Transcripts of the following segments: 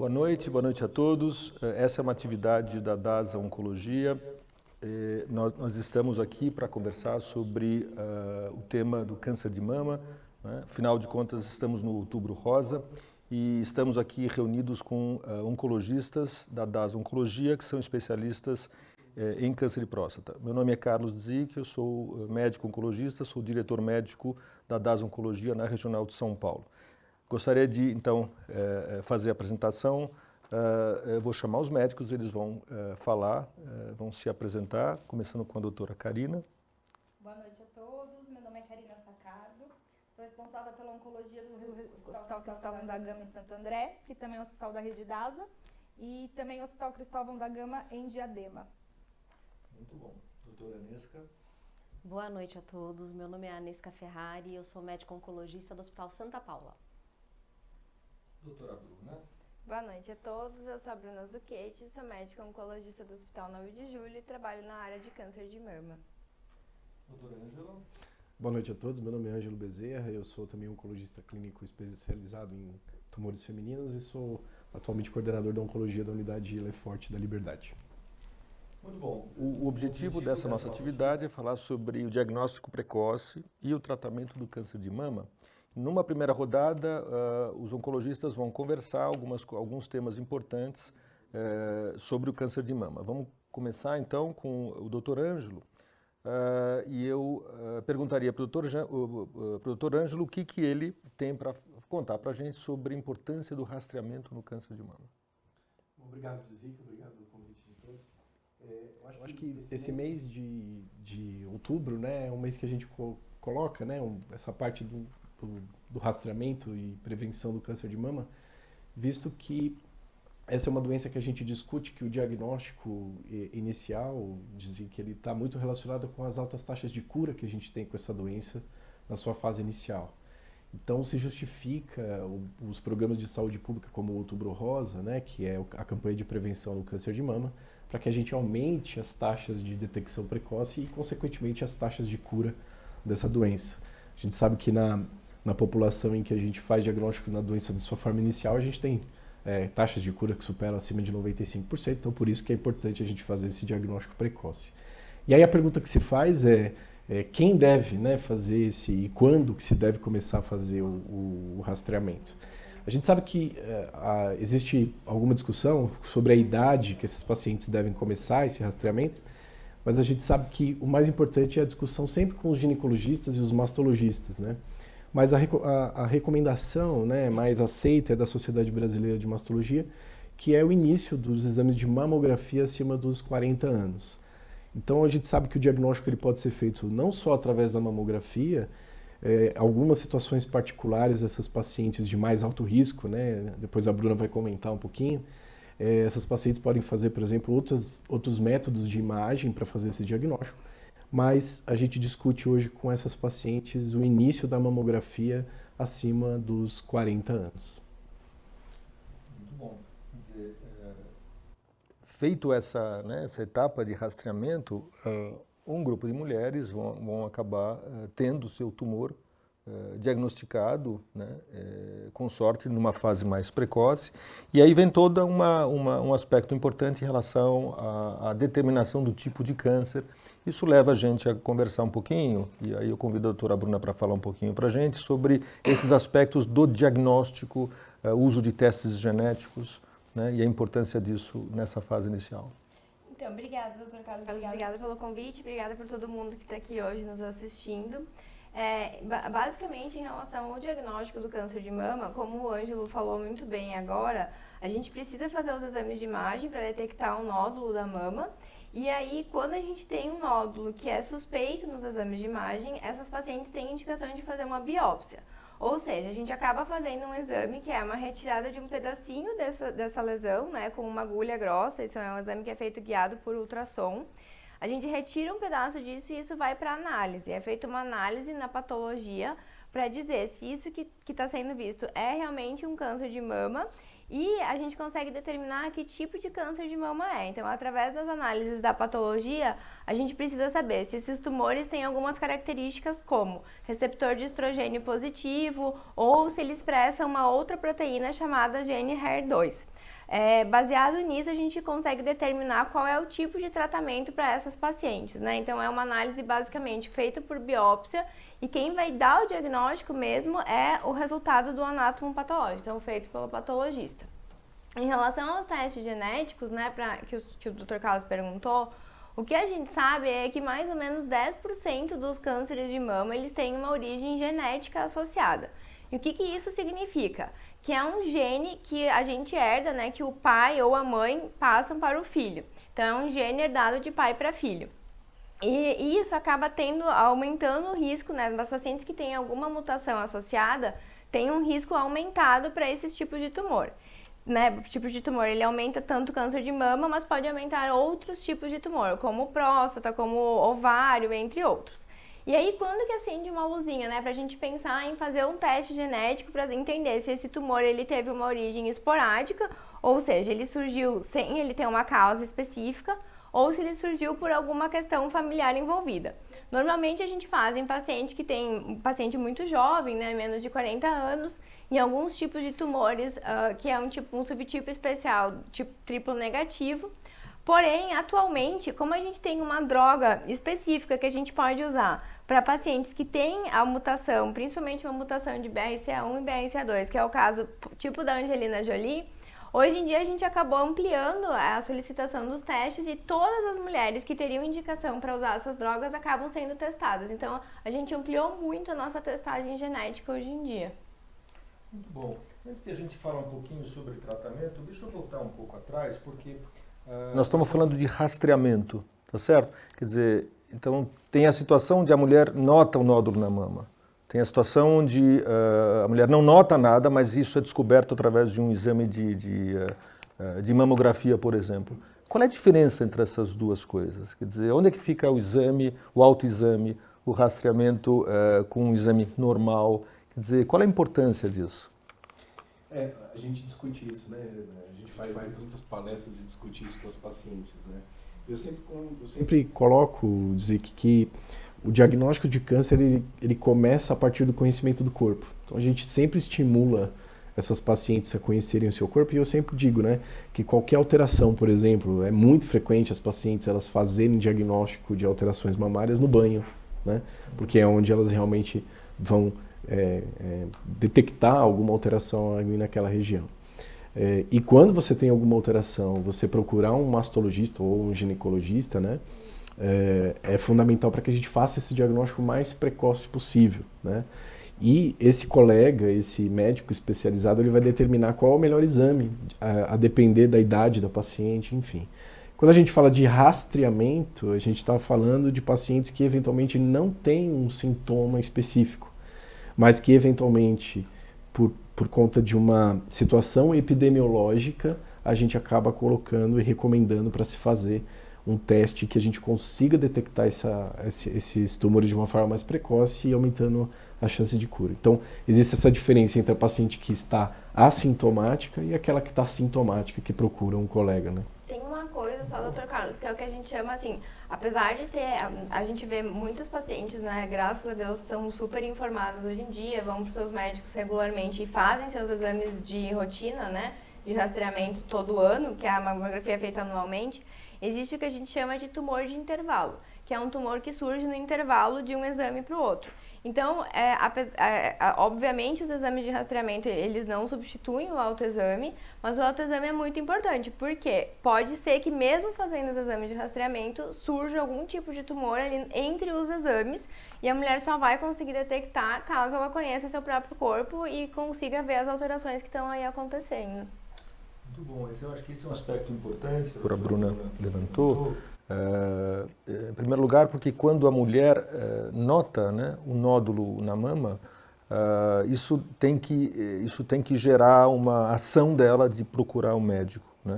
Boa noite a todos. Essa é uma atividade da DASA Oncologia. Nós estamos aqui para conversar sobre o tema do câncer de mama, né? Afinal de contas, estamos no Outubro Rosa e estamos aqui reunidos com oncologistas da DASA Oncologia, que são especialistas em câncer de próstata. Meu nome é Carlos Dzic, eu sou médico oncologista, sou diretor médico da DASA Oncologia na Regional de São Paulo. Gostaria de, então, fazer a apresentação. Eu vou chamar os médicos, eles vão falar, vão se apresentar, começando com a doutora Karina. Boa noite a todos, meu nome é Karina Sacardo, sou responsável pela oncologia do Hospital Cristóvão da Gama em Santo André, e também o Hospital da Rede DASA, e também o Hospital Cristóvão da Gama em Diadema. Muito bom. Doutora Anesca. Boa noite a todos, meu nome é Anesca Ferrari, eu sou médico oncologista do Hospital Santa Paula. Doutora Bruna. Boa noite a todos, eu sou a Bruna Zucchetti, sou médica oncologista do Hospital 9 de Julho e trabalho na área de câncer de mama. Doutora Ângela. Boa noite a todos, meu nome é Ângelo Bezerra, eu sou também oncologista clínico especializado em tumores femininos e sou atualmente coordenador da oncologia da unidade Lefort da Liberdade. Muito bom. O objetivo dessa nossa atividade é falar sobre o diagnóstico precoce e o tratamento do câncer de mama. Numa primeira rodada, os oncologistas vão conversar alguns temas importantes sobre o câncer de mama. Vamos começar então com o Dr. Ângelo. E eu perguntaria para o Dr. Ângelo o que ele tem para contar para a gente sobre a importância do rastreamento no câncer de mama. Obrigado, Zico, obrigado pelo convite de todos. Eu acho que esse mês de outubro, né, é um mês que a gente coloca, né, essa parte do rastreamento e prevenção do câncer de mama, visto que essa é uma doença que a gente discute, que o diagnóstico inicial dizem que ele está muito relacionado com as altas taxas de cura que a gente tem com essa doença na sua fase inicial. Então se justifica os programas de saúde pública como o Outubro Rosa, né, que é a campanha de prevenção do câncer de mama, para que a gente aumente as taxas de detecção precoce e, consequentemente, as taxas de cura dessa doença. A gente sabe que na população em que a gente faz diagnóstico na doença de sua forma inicial, a gente tem taxas de cura que superam acima de 95%, então por isso que é importante a gente fazer esse diagnóstico precoce. E aí a pergunta que se faz é quem deve, né, fazer e quando que se deve começar a fazer o rastreamento. A gente sabe que existe alguma discussão sobre a idade que esses pacientes devem começar esse rastreamento, mas a gente sabe que o mais importante é a discussão sempre com os ginecologistas e os mastologistas, né? Mas a recomendação, né, mais aceita é da Sociedade Brasileira de Mastologia, que é o início dos exames de mamografia acima dos 40 anos. Então a gente sabe que o diagnóstico ele pode ser feito não só através da mamografia, algumas situações particulares, essas pacientes de mais alto risco, né, depois a Bruna vai comentar um pouquinho, essas pacientes podem fazer, por exemplo, outros métodos de imagem para fazer esse diagnóstico. Mas a gente discute hoje com essas pacientes o início da mamografia acima dos 40 anos. Muito bom. Quer dizer, feito essa etapa de rastreamento, um grupo de mulheres vão acabar tendo seu tumor diagnosticado, né, com sorte, numa fase mais precoce. E aí vem todo um aspecto importante em relação à determinação do tipo de câncer. Isso leva a gente a conversar um pouquinho, e aí eu convido a doutora Bruna para falar um pouquinho para a gente sobre esses aspectos do diagnóstico, uso de testes genéticos, né, e a importância disso nessa fase inicial. Então, obrigada, doutor Carlos. Obrigada pelo convite, obrigada por todo mundo que está aqui hoje nos assistindo. Basicamente, em relação ao diagnóstico do câncer de mama, como o Ângelo falou muito bem agora, a gente precisa fazer os exames de imagem para detectar um nódulo da mama. E aí, quando a gente tem um nódulo que é suspeito nos exames de imagem, essas pacientes têm indicação de fazer uma biópsia. Ou seja, a gente acaba fazendo um exame que é uma retirada de um pedacinho dessa lesão, né, com uma agulha grossa. Isso é um exame que é feito guiado por ultrassom. A gente retira um pedaço disso e isso vai para análise. É feita uma análise na patologia para dizer se isso que está sendo visto é realmente um câncer de mama e a gente consegue determinar que tipo de câncer de mama é. Então, através das análises da patologia, a gente precisa saber se esses tumores têm algumas características como receptor de estrogênio positivo ou se ele expressa uma outra proteína chamada gene HER2. Baseado nisso, a gente consegue determinar qual é o tipo de tratamento para essas pacientes, né? Então, é uma análise basicamente feita por biópsia e quem vai dar o diagnóstico mesmo é o resultado do anátomo patológico, então feito pelo patologista. Em relação aos testes genéticos, né, que o Dr. Carlos perguntou, o que a gente sabe é que mais ou menos 10% dos cânceres de mama, eles têm uma origem genética associada. E o que isso significa? Que é um gene que a gente herda, né, que o pai ou a mãe passam para o filho. Então, é um gene herdado de pai para filho. E isso acaba aumentando o risco, né, das pacientes que têm alguma mutação associada, tem um risco aumentado para esses tipos de tumor. Né, o tipo de tumor, ele aumenta tanto o câncer de mama, mas pode aumentar outros tipos de tumor, como próstata, como ovário, entre outros. E aí, quando que acende uma luzinha, né, pra gente pensar em fazer um teste genético para entender se esse tumor, ele teve uma origem esporádica, ou seja, ele surgiu sem ele ter uma causa específica, ou se ele surgiu por alguma questão familiar envolvida. Normalmente, a gente faz em paciente que tem um paciente muito jovem, né, menos de 40 anos, em alguns tipos de tumores, que é um subtipo especial, tipo triplo negativo. Porém, atualmente, como a gente tem uma droga específica que a gente pode usar para pacientes que têm a mutação, principalmente uma mutação de BRCA1 e BRCA2, que é o caso tipo da Angelina Jolie, hoje em dia a gente acabou ampliando a solicitação dos testes e todas as mulheres que teriam indicação para usar essas drogas acabam sendo testadas. Então, a gente ampliou muito a nossa testagem genética hoje em dia. Muito bom. Antes de a gente falar um pouquinho sobre tratamento, deixa eu voltar um pouco atrás, porque... Nós estamos falando de rastreamento, tá certo? Quer dizer, então tem a situação onde a mulher nota o nódulo na mama. Tem a situação onde a mulher não nota nada, mas isso é descoberto através de um exame de mamografia, por exemplo. Qual é a diferença entre essas duas coisas? Quer dizer, onde é que fica o exame, o autoexame, o rastreamento com um exame normal? Quer dizer, qual é a importância disso? A gente discute isso, né? A gente faz muitas palestras e discute isso com os pacientes, né? Eu sempre coloco, Zic, que o diagnóstico de câncer ele começa a partir do conhecimento do corpo. Então a gente sempre estimula essas pacientes a conhecerem o seu corpo e eu sempre digo, né, que qualquer alteração, por exemplo, é muito frequente as pacientes elas fazerem diagnóstico de alterações mamárias no banho, né? Porque é onde elas realmente vão detectar alguma alteração ali naquela região. E quando você tem alguma alteração, você procurar um mastologista ou um ginecologista, né, é fundamental para que a gente faça esse diagnóstico o mais precoce possível, né? E esse colega, esse médico especializado, ele vai determinar qual é o melhor exame, a depender da idade da paciente, enfim. Quando a gente fala de rastreamento, a gente está falando de pacientes que eventualmente não têm um sintoma específico, mas que eventualmente, por conta de uma situação epidemiológica, a gente acaba colocando e recomendando para se fazer um teste que a gente consiga detectar esses tumores de uma forma mais precoce e aumentando a chance de cura. Então, existe essa diferença entre a paciente que está assintomática e aquela que está sintomática, que procura um colega, né? Tem uma coisa só, Dr. Carlos, que é o que a gente chama assim, apesar de ter, a gente vê muitas pacientes, né, graças a Deus, são super informadas hoje em dia, vão para os seus médicos regularmente e fazem seus exames de rotina, né, de rastreamento todo ano, que a mamografia é feita anualmente. Existe o que a gente chama de tumor de intervalo, que é um tumor que surge no intervalo de um exame para o outro. Então, obviamente, os exames de rastreamento, eles não substituem o autoexame, mas o autoexame é muito importante, porque pode ser que mesmo fazendo os exames de rastreamento, surja algum tipo de tumor ali entre os exames, e a mulher só vai conseguir detectar caso ela conheça seu próprio corpo e consiga ver as alterações que estão aí acontecendo. Muito bom, eu acho que esse é um aspecto importante que a Bruna levantou. Em primeiro lugar, porque quando a mulher nota, né, o nódulo na mama, isso tem que gerar uma ação dela de procurar um médico, né?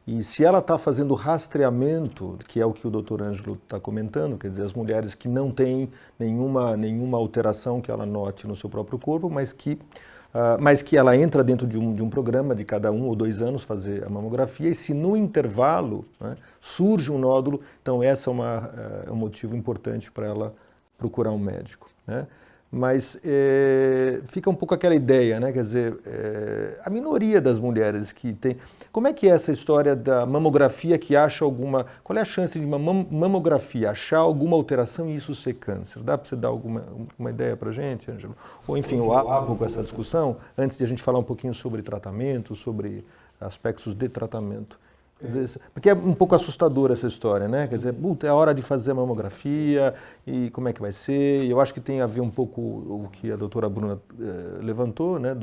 E se ela está fazendo rastreamento, que é o que o Dr. Ângelo está comentando, quer dizer, as mulheres que não têm nenhuma alteração que ela note no seu próprio corpo, mas que ela entra dentro de um programa de cada 1 ou 2 anos fazer a mamografia, e se no intervalo, né, surge um nódulo, então essa é um motivo importante para ela procurar um médico, né? mas fica um pouco aquela ideia, né? Quer dizer, a minoria das mulheres que tem... Como é que é essa história da mamografia que acha alguma... Qual é a chance de uma mamografia achar alguma alteração e isso ser câncer? Dá para você dar uma ideia para a gente, Ângelo? Ou enfim, eu abro com essa discussão, antes de a gente falar um pouquinho sobre tratamento, sobre aspectos de tratamento. Porque é um pouco assustadora essa história, né? Quer dizer, é a hora de fazer a mamografia e como é que vai ser. E eu acho que tem a ver um pouco o que a doutora Bruna levantou, né?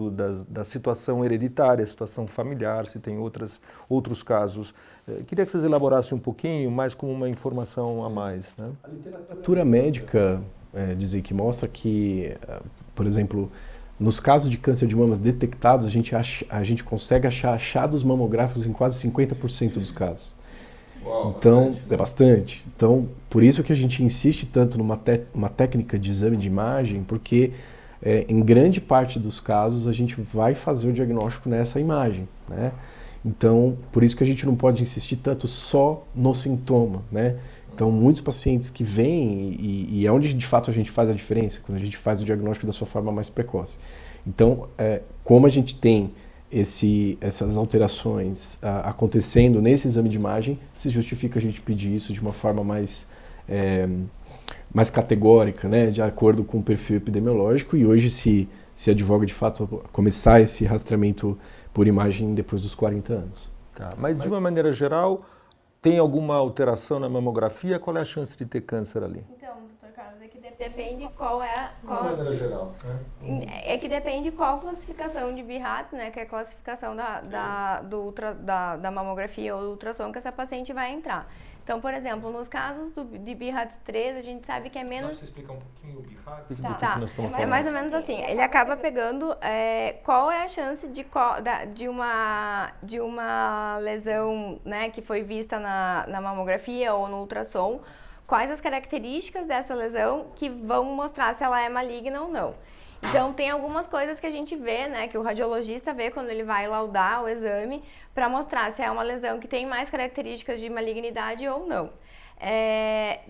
Da situação hereditária, situação familiar, se tem outros casos. Queria que vocês elaborassem um pouquinho, mais como uma informação a mais, né? A literatura médica diz que mostra que, por exemplo, nos casos de câncer de mamas detectados, a gente consegue achar achados mamográficos em quase 50% dos casos. Uau, então, é bastante. Então, por isso que a gente insiste tanto numa técnica de exame de imagem, porque em grande parte dos casos a gente vai fazer o diagnóstico nessa imagem, né? Então, por isso que a gente não pode insistir tanto só no sintoma, né? Então, muitos pacientes que vêm, e é onde de fato a gente faz a diferença, quando a gente faz o diagnóstico da sua forma mais precoce. Então, como a gente tem essas alterações acontecendo nesse exame de imagem, se justifica a gente pedir isso de uma forma mais categórica, né, de acordo com o perfil epidemiológico, e hoje se advoga de fato começar esse rastreamento por imagem depois dos 40 anos. Tá, mas de uma maneira geral, tem alguma alteração na mamografia? Qual é a chance de ter câncer ali? Então, doutor Carlos, é que depende qual é... De uma maneira geral, né? É que depende qual classificação de BIRAT, né, que é a classificação da mamografia ou do ultrassom que essa paciente vai entrar. Então, por exemplo, nos casos de BIRAT 3, a gente sabe que é menos... Dá para você explicar um pouquinho o BIRAT? É mais ou menos assim, ele acaba pegando qual é a chance de uma lesão, né, que foi vista na mamografia ou no ultrassom, quais as características dessa lesão que vão mostrar se ela é maligna ou não. Então, tem algumas coisas que a gente vê, né, que o radiologista vê quando ele vai laudar o exame, para mostrar se é uma lesão que tem mais características de malignidade ou não.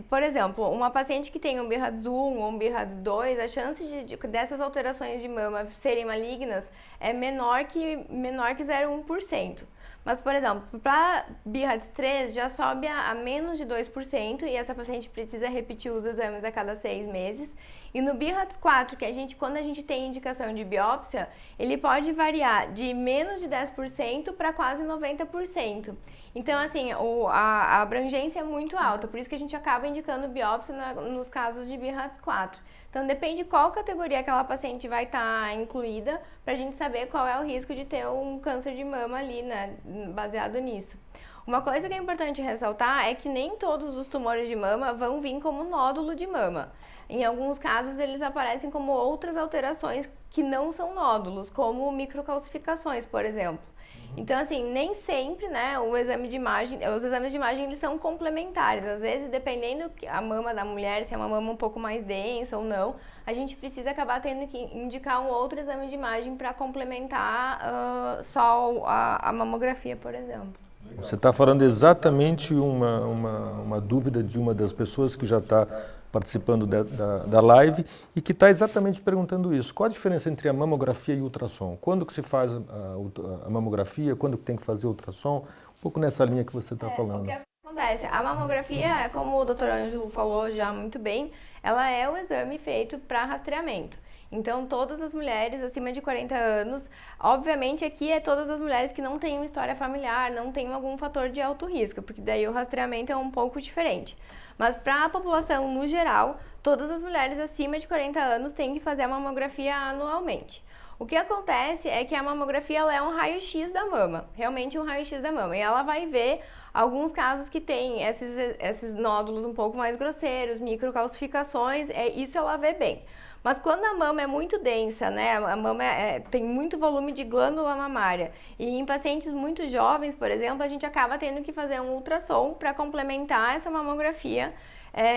Por exemplo, uma paciente que tem um BIRATS 1 ou um BIRATS 2, a chance dessas alterações de mama serem malignas é menor que 0,1%. Mas, por exemplo, para BIRATS 3 já sobe a menos de 2% e essa paciente precisa repetir os exames a cada 6 meses. E no BIRATS 4, quando a gente tem indicação de biópsia, ele pode variar de menos de 10% para quase 90%. Então, assim, a abrangência é muito alta, por isso que a gente acaba indicando biópsia nos casos de BIRATS 4. Então, depende qual categoria aquela paciente vai estar incluída, para a gente saber qual é o risco de ter um câncer de mama ali, né, baseado nisso. Uma coisa que é importante ressaltar é que nem todos os tumores de mama vão vir como nódulo de mama. Em alguns casos, eles aparecem como outras alterações que não são nódulos, como microcalcificações, por exemplo. Então, assim, nem sempre, né, os exames de imagem eles são complementares. Às vezes, dependendo a mama da mulher, se é uma mama um pouco mais densa ou não, a gente precisa acabar tendo que indicar um outro exame de imagem para complementar só a mamografia, por exemplo. Você está falando exatamente uma dúvida de uma das pessoas que já está participando da live e que está exatamente perguntando isso. Qual a diferença entre a mamografia e o ultrassom? Quando que se faz a mamografia? Quando que tem que fazer o ultrassom? Um pouco nessa linha que você está falando. O que acontece? A mamografia, como o Dr. Ângelo falou já muito bem, ela é o exame feito para rastreamento. Então, todas as mulheres acima de 40 anos, obviamente aqui é todas as mulheres que não têm uma história familiar, não têm algum fator de alto risco, porque daí o rastreamento é um pouco diferente. Mas para a população no geral, todas as mulheres acima de 40 anos têm que fazer a mamografia anualmente. O que acontece é que a mamografia ela é um raio-x da mama, realmente um raio-x da mama, e ela vai ver alguns casos que tem esses nódulos um pouco mais grosseiros, microcalcificações, isso ela vê bem. Mas quando a mama é muito densa, né, a mama tem muito volume de glândula mamária, e em pacientes muito jovens, por exemplo, a gente acaba tendo que fazer um ultrassom para complementar essa mamografia,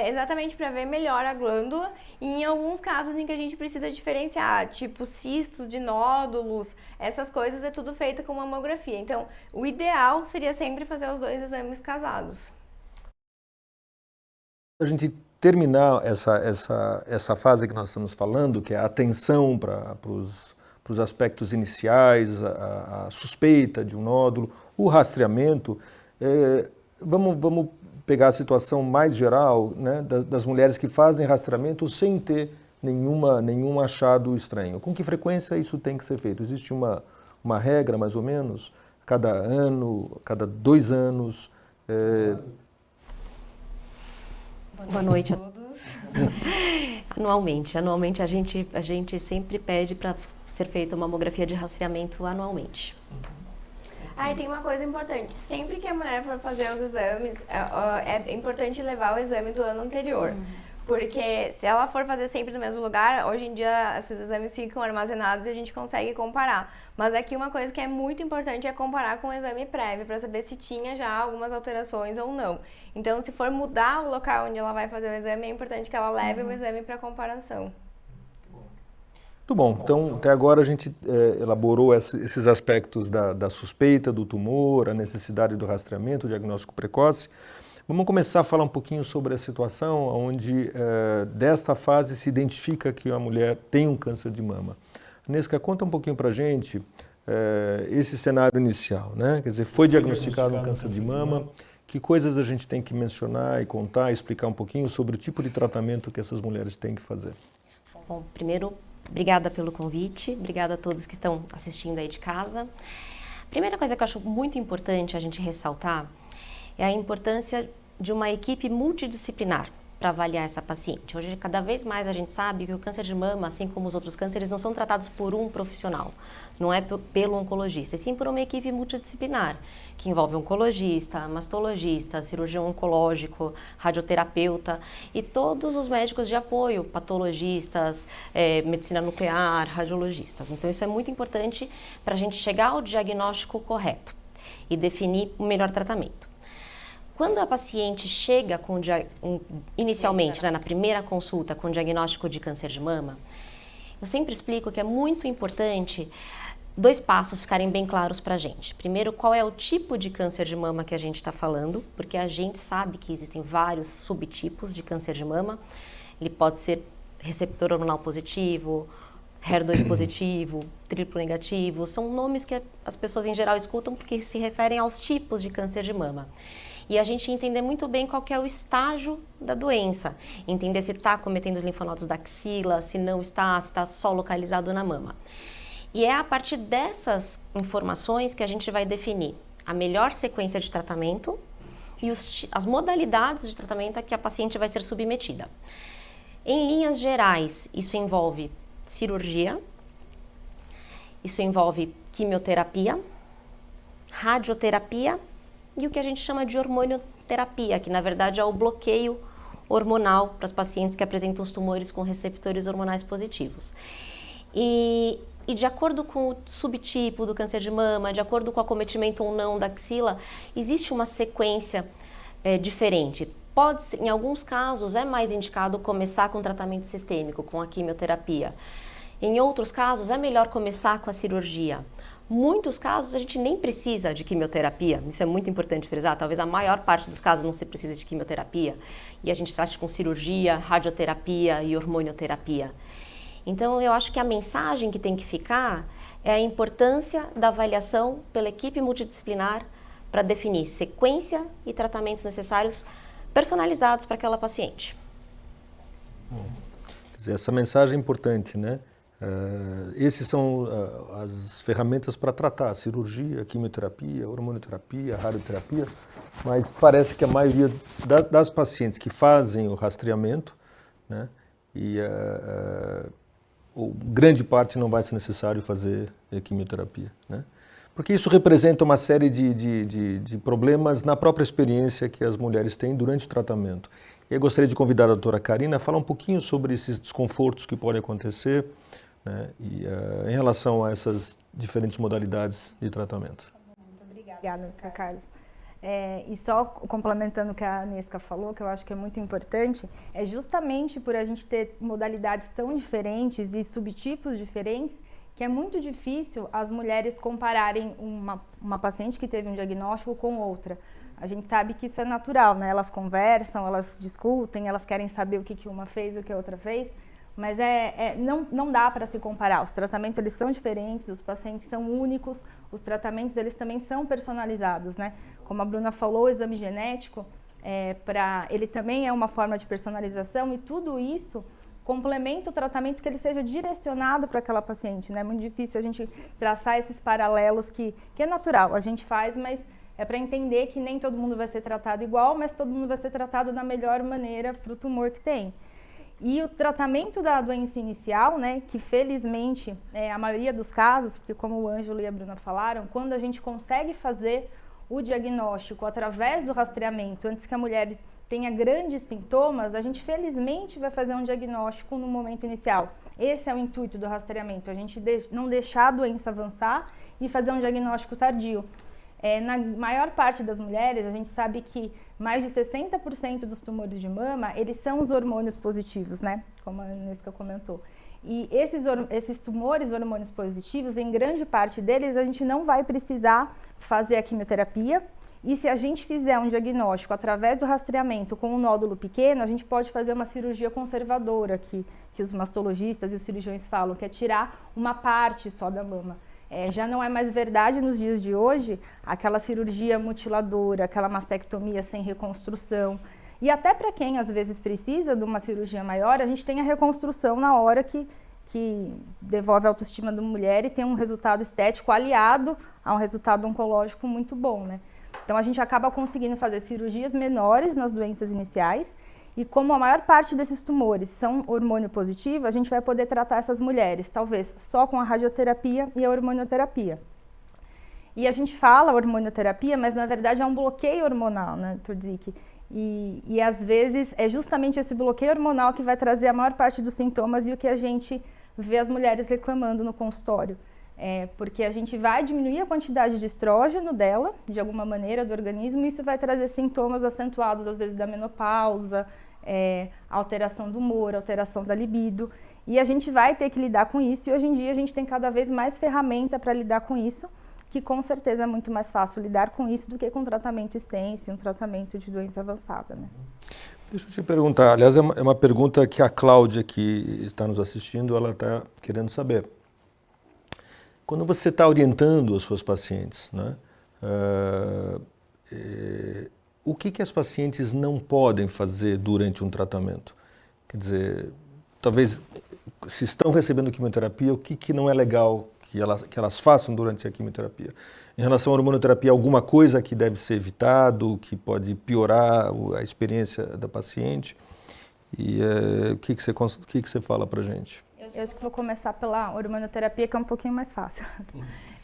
exatamente para ver melhor a glândula, e em alguns casos em que a gente precisa diferenciar, tipo cistos de nódulos, essas coisas é tudo feito com mamografia. Então, o ideal seria sempre fazer os dois exames casados. A gente terminar essa fase que nós estamos falando, que é a atenção para os aspectos iniciais, a suspeita de um nódulo, o rastreamento, vamos pegar a situação mais geral, né, das mulheres que fazem rastreamento sem ter nenhum achado estranho. Com que frequência isso tem que ser feito? Existe uma regra, mais ou menos? Cada ano, cada 2 anos? Boa noite a todos. Anualmente a gente sempre pede para ser feita uma mamografia de rastreamento anualmente. E tem uma coisa importante, sempre que a mulher for fazer os exames, é importante levar o exame do ano anterior. Porque se ela for fazer sempre no mesmo lugar, hoje em dia esses exames ficam armazenados e a gente consegue comparar. Mas aqui uma coisa que é muito importante é comparar com o exame prévio, para saber se tinha já algumas alterações ou não. Então, se for mudar o local onde ela vai fazer o exame, é importante que ela leve o exame para comparação. Muito bom. Então, até agora a gente elaborou esses aspectos da suspeita do tumor, a necessidade do rastreamento, o diagnóstico precoce. Vamos começar a falar um pouquinho sobre a situação onde, desta fase, se identifica que a mulher tem um câncer de mama. Nesca, conta um pouquinho para a gente esse cenário inicial, né? Quer dizer, foi diagnosticado um câncer de mama, que coisas a gente tem que mencionar e contar, explicar um pouquinho sobre o tipo de tratamento que essas mulheres têm que fazer. Bom, primeiro, obrigada pelo convite, obrigada a todos que estão assistindo aí de casa. Primeira coisa que eu acho muito importante a gente ressaltar é a importância de uma equipe multidisciplinar para avaliar essa paciente. Hoje, cada vez mais a gente sabe que o câncer de mama, assim como os outros cânceres, não são tratados por um profissional, não é pelo oncologista, e sim por uma equipe multidisciplinar, que envolve oncologista, mastologista, cirurgião oncológico, radioterapeuta e todos os médicos de apoio, patologistas, medicina nuclear, radiologistas. Então, isso é muito importante para a gente chegar ao diagnóstico correto e definir o melhor tratamento. Quando a paciente chega inicialmente, na primeira consulta, com o diagnóstico de câncer de mama, eu sempre explico que é muito importante 2 passos ficarem bem claros para a gente. Primeiro, qual é o tipo de câncer de mama que a gente está falando, porque a gente sabe que existem vários subtipos de câncer de mama. Ele pode ser receptor hormonal positivo, HER2 positivo, triplo negativo, são nomes que as pessoas em geral escutam porque se referem aos tipos de câncer de mama. E a gente entender muito bem qual que é o estágio da doença, entender se está cometendo os linfonodos da axila, se não está, se está só localizado na mama. E é a partir dessas informações que a gente vai definir a melhor sequência de tratamento e as modalidades de tratamento a que a paciente vai ser submetida. Em linhas gerais, isso envolve cirurgia, isso envolve quimioterapia, radioterapia e o que a gente chama de hormonioterapia, que na verdade é o bloqueio hormonal para as pacientes que apresentam os tumores com receptores hormonais positivos. E de acordo com o subtipo do câncer de mama, de acordo com o acometimento ou não da axila, existe uma sequência diferente. Pode ser, em alguns casos, é mais indicado começar com tratamento sistêmico, com a quimioterapia. Em outros casos, é melhor começar com a cirurgia. Muitos casos a gente nem precisa de quimioterapia, isso é muito importante frisar, talvez a maior parte dos casos não se precisa de quimioterapia e a gente trata com cirurgia, radioterapia e hormonioterapia. Então eu acho que a mensagem que tem que ficar é a importância da avaliação pela equipe multidisciplinar para definir sequência e tratamentos necessários personalizados para aquela paciente. Quer dizer, essa mensagem é importante, né? Esses são as ferramentas para tratar cirurgia, quimioterapia, hormonioterapia, radioterapia, mas parece que a maioria das pacientes que fazem o rastreamento, né, grande parte não vai ser necessário fazer quimioterapia, né? Porque isso representa uma série de problemas na própria experiência que as mulheres têm durante o tratamento. E eu gostaria de convidar a doutora Karina a falar um pouquinho sobre esses desconfortos que podem acontecer, né, e em relação a essas diferentes modalidades de tratamento. Muito obrigada, Carlos. E só complementando o que a Nesca falou, que eu acho que é muito importante, é justamente por a gente ter modalidades tão diferentes e subtipos diferentes, que é muito difícil as mulheres compararem uma paciente que teve um diagnóstico com outra. A gente sabe que isso é natural, né? Elas conversam, elas discutem, elas querem saber o que uma fez e o que a outra fez, mas não dá para se comparar. Os tratamentos, eles são diferentes, os pacientes são únicos, os tratamentos, eles também são personalizados, né? Como a Bruna falou, o exame genético, ele também é uma forma de personalização, e tudo isso complementa o tratamento que ele seja direcionado para aquela paciente, né? É muito difícil a gente traçar esses paralelos que é natural, a gente faz, mas é para entender que nem todo mundo vai ser tratado igual, mas todo mundo vai ser tratado da melhor maneira para o tumor que tem. E o tratamento da doença inicial, né, que felizmente a maioria dos casos, porque como o Ângelo e a Bruna falaram, quando a gente consegue fazer o diagnóstico através do rastreamento, antes que a mulher tenha grandes sintomas, a gente felizmente vai fazer um diagnóstico no momento inicial. Esse é o intuito do rastreamento, a gente não deixar a doença avançar e fazer um diagnóstico tardio. Na maior parte das mulheres, a gente sabe que mais de 60% dos tumores de mama, eles são os hormônios positivos, né? Como a Anesca comentou. E esses tumores hormônios positivos, em grande parte deles, a gente não vai precisar fazer a quimioterapia. E se a gente fizer um diagnóstico através do rastreamento com um nódulo pequeno, a gente pode fazer uma cirurgia conservadora, que os mastologistas e os cirurgiões falam, que é tirar uma parte só da mama. Já não é mais verdade nos dias de hoje aquela cirurgia mutiladora, aquela mastectomia sem reconstrução. E até para quem às vezes precisa de uma cirurgia maior, a gente tem a reconstrução na hora que devolve a autoestima da mulher e tem um resultado estético aliado a um resultado oncológico muito bom, né? Então a gente acaba conseguindo fazer cirurgias menores nas doenças iniciais. E como a maior parte desses tumores são hormônio positivo, a gente vai poder tratar essas mulheres, talvez só com a radioterapia e a hormonioterapia. E a gente fala hormonioterapia, mas na verdade é um bloqueio hormonal, né, Turzik? E às vezes é justamente esse bloqueio hormonal que vai trazer a maior parte dos sintomas e o que a gente vê as mulheres reclamando no consultório. Porque a gente vai diminuir a quantidade de estrógeno dela, de alguma maneira, do organismo, e isso vai trazer sintomas acentuados, às vezes, da menopausa, alteração do humor, alteração da libido. E a gente vai ter que lidar com isso, e hoje em dia a gente tem cada vez mais ferramenta para lidar com isso, que com certeza é muito mais fácil lidar com isso do que com tratamento extenso e um tratamento de doença avançada, né? Deixa eu te perguntar, aliás, é uma pergunta que a Cláudia, que está nos assistindo, ela está querendo saber. Quando você está orientando as suas pacientes, né, o que as pacientes não podem fazer durante um tratamento? Quer dizer, talvez, se estão recebendo quimioterapia, o que não é legal que elas façam durante a quimioterapia? Em relação à hormonoterapia, alguma coisa que deve ser evitado, que pode piorar a experiência da paciente? E o que você fala para a gente? Eu acho que vou começar pela hormonoterapia, que é um pouquinho mais fácil.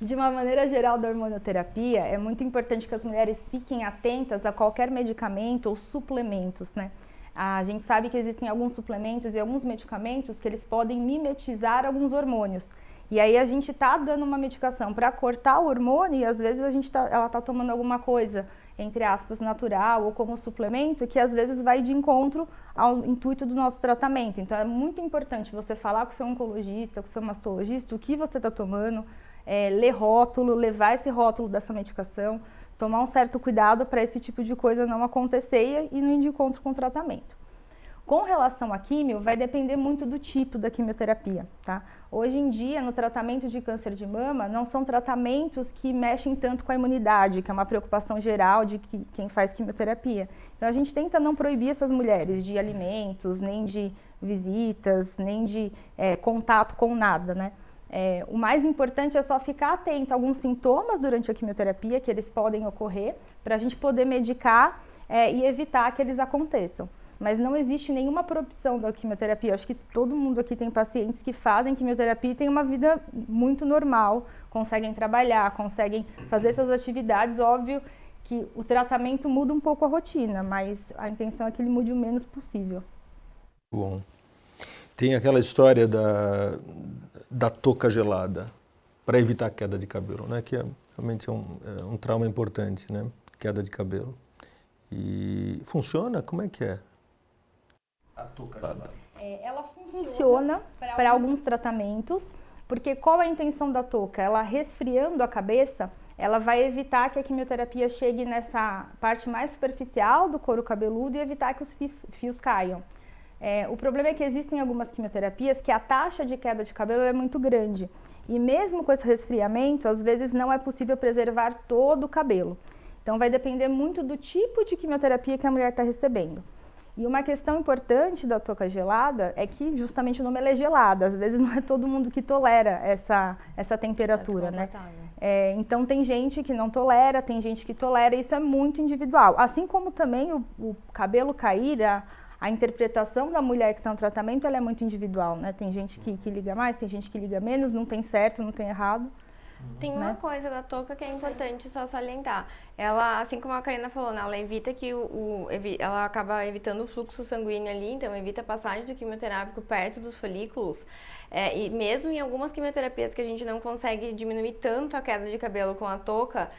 De uma maneira geral da hormonoterapia, é muito importante que as mulheres fiquem atentas a qualquer medicamento ou suplementos, né? A gente sabe que existem alguns suplementos e alguns medicamentos que eles podem mimetizar alguns hormônios. E aí a gente está dando uma medicação para cortar o hormônio e às vezes ela está tomando alguma coisa, entre aspas, natural ou como suplemento, que às vezes vai de encontro ao intuito do nosso tratamento. Então é muito importante você falar com o seu oncologista, com o seu mastologista, o que você está tomando, ler rótulo, levar esse rótulo dessa medicação, tomar um certo cuidado para esse tipo de coisa não acontecer e não ir de encontro com o tratamento. Com relação à químio, vai depender muito do tipo da quimioterapia, tá? Hoje em dia, no tratamento de câncer de mama, não são tratamentos que mexem tanto com a imunidade, que é uma preocupação geral de quem faz quimioterapia. Então, a gente tenta não proibir essas mulheres de alimentos, nem de visitas, nem de contato com nada, né? O mais importante é só ficar atento a alguns sintomas durante a quimioterapia, que eles podem ocorrer, para a gente poder medicar e evitar que eles aconteçam. Mas não existe nenhuma proibição da quimioterapia. Acho que todo mundo aqui tem pacientes que fazem quimioterapia e têm uma vida muito normal, conseguem trabalhar, conseguem fazer suas atividades. Óbvio que o tratamento muda um pouco a rotina, mas a intenção é que ele mude o menos possível. Bom. Tem aquela história da touca gelada, para evitar a queda de cabelo, né? Que realmente é um trauma importante, né? Queda de cabelo. E funciona? Como é que é? A touca gelada. Ela funciona para alguns tratamentos, porque qual é a intenção da touca? Ela resfriando a cabeça, ela vai evitar que a quimioterapia chegue nessa parte mais superficial do couro cabeludo e evitar que os fios caiam. O problema é que existem algumas quimioterapias que a taxa de queda de cabelo é muito grande. E mesmo com esse resfriamento, às vezes não é possível preservar todo o cabelo. Então vai depender muito do tipo de quimioterapia que a mulher está recebendo. E uma questão importante da touca gelada é que justamente o nome ela é gelada. Às vezes não é todo mundo que tolera essa temperatura, né? Então tem gente que não tolera, tem gente que tolera, isso é muito individual. Assim como também o cabelo cair, a interpretação da mulher que está no tratamento, ela é muito individual, né? Tem gente que liga mais, tem gente que liga menos, não tem certo, não tem errado. Tem uma coisa da touca que é importante só salientar. Ela, assim como a Karina falou, né, ela evita que ela acaba evitando o fluxo sanguíneo ali, então evita a passagem do quimioterápico perto dos folículos. E mesmo em algumas quimioterapias que a gente não consegue diminuir tanto a queda de cabelo com a touca,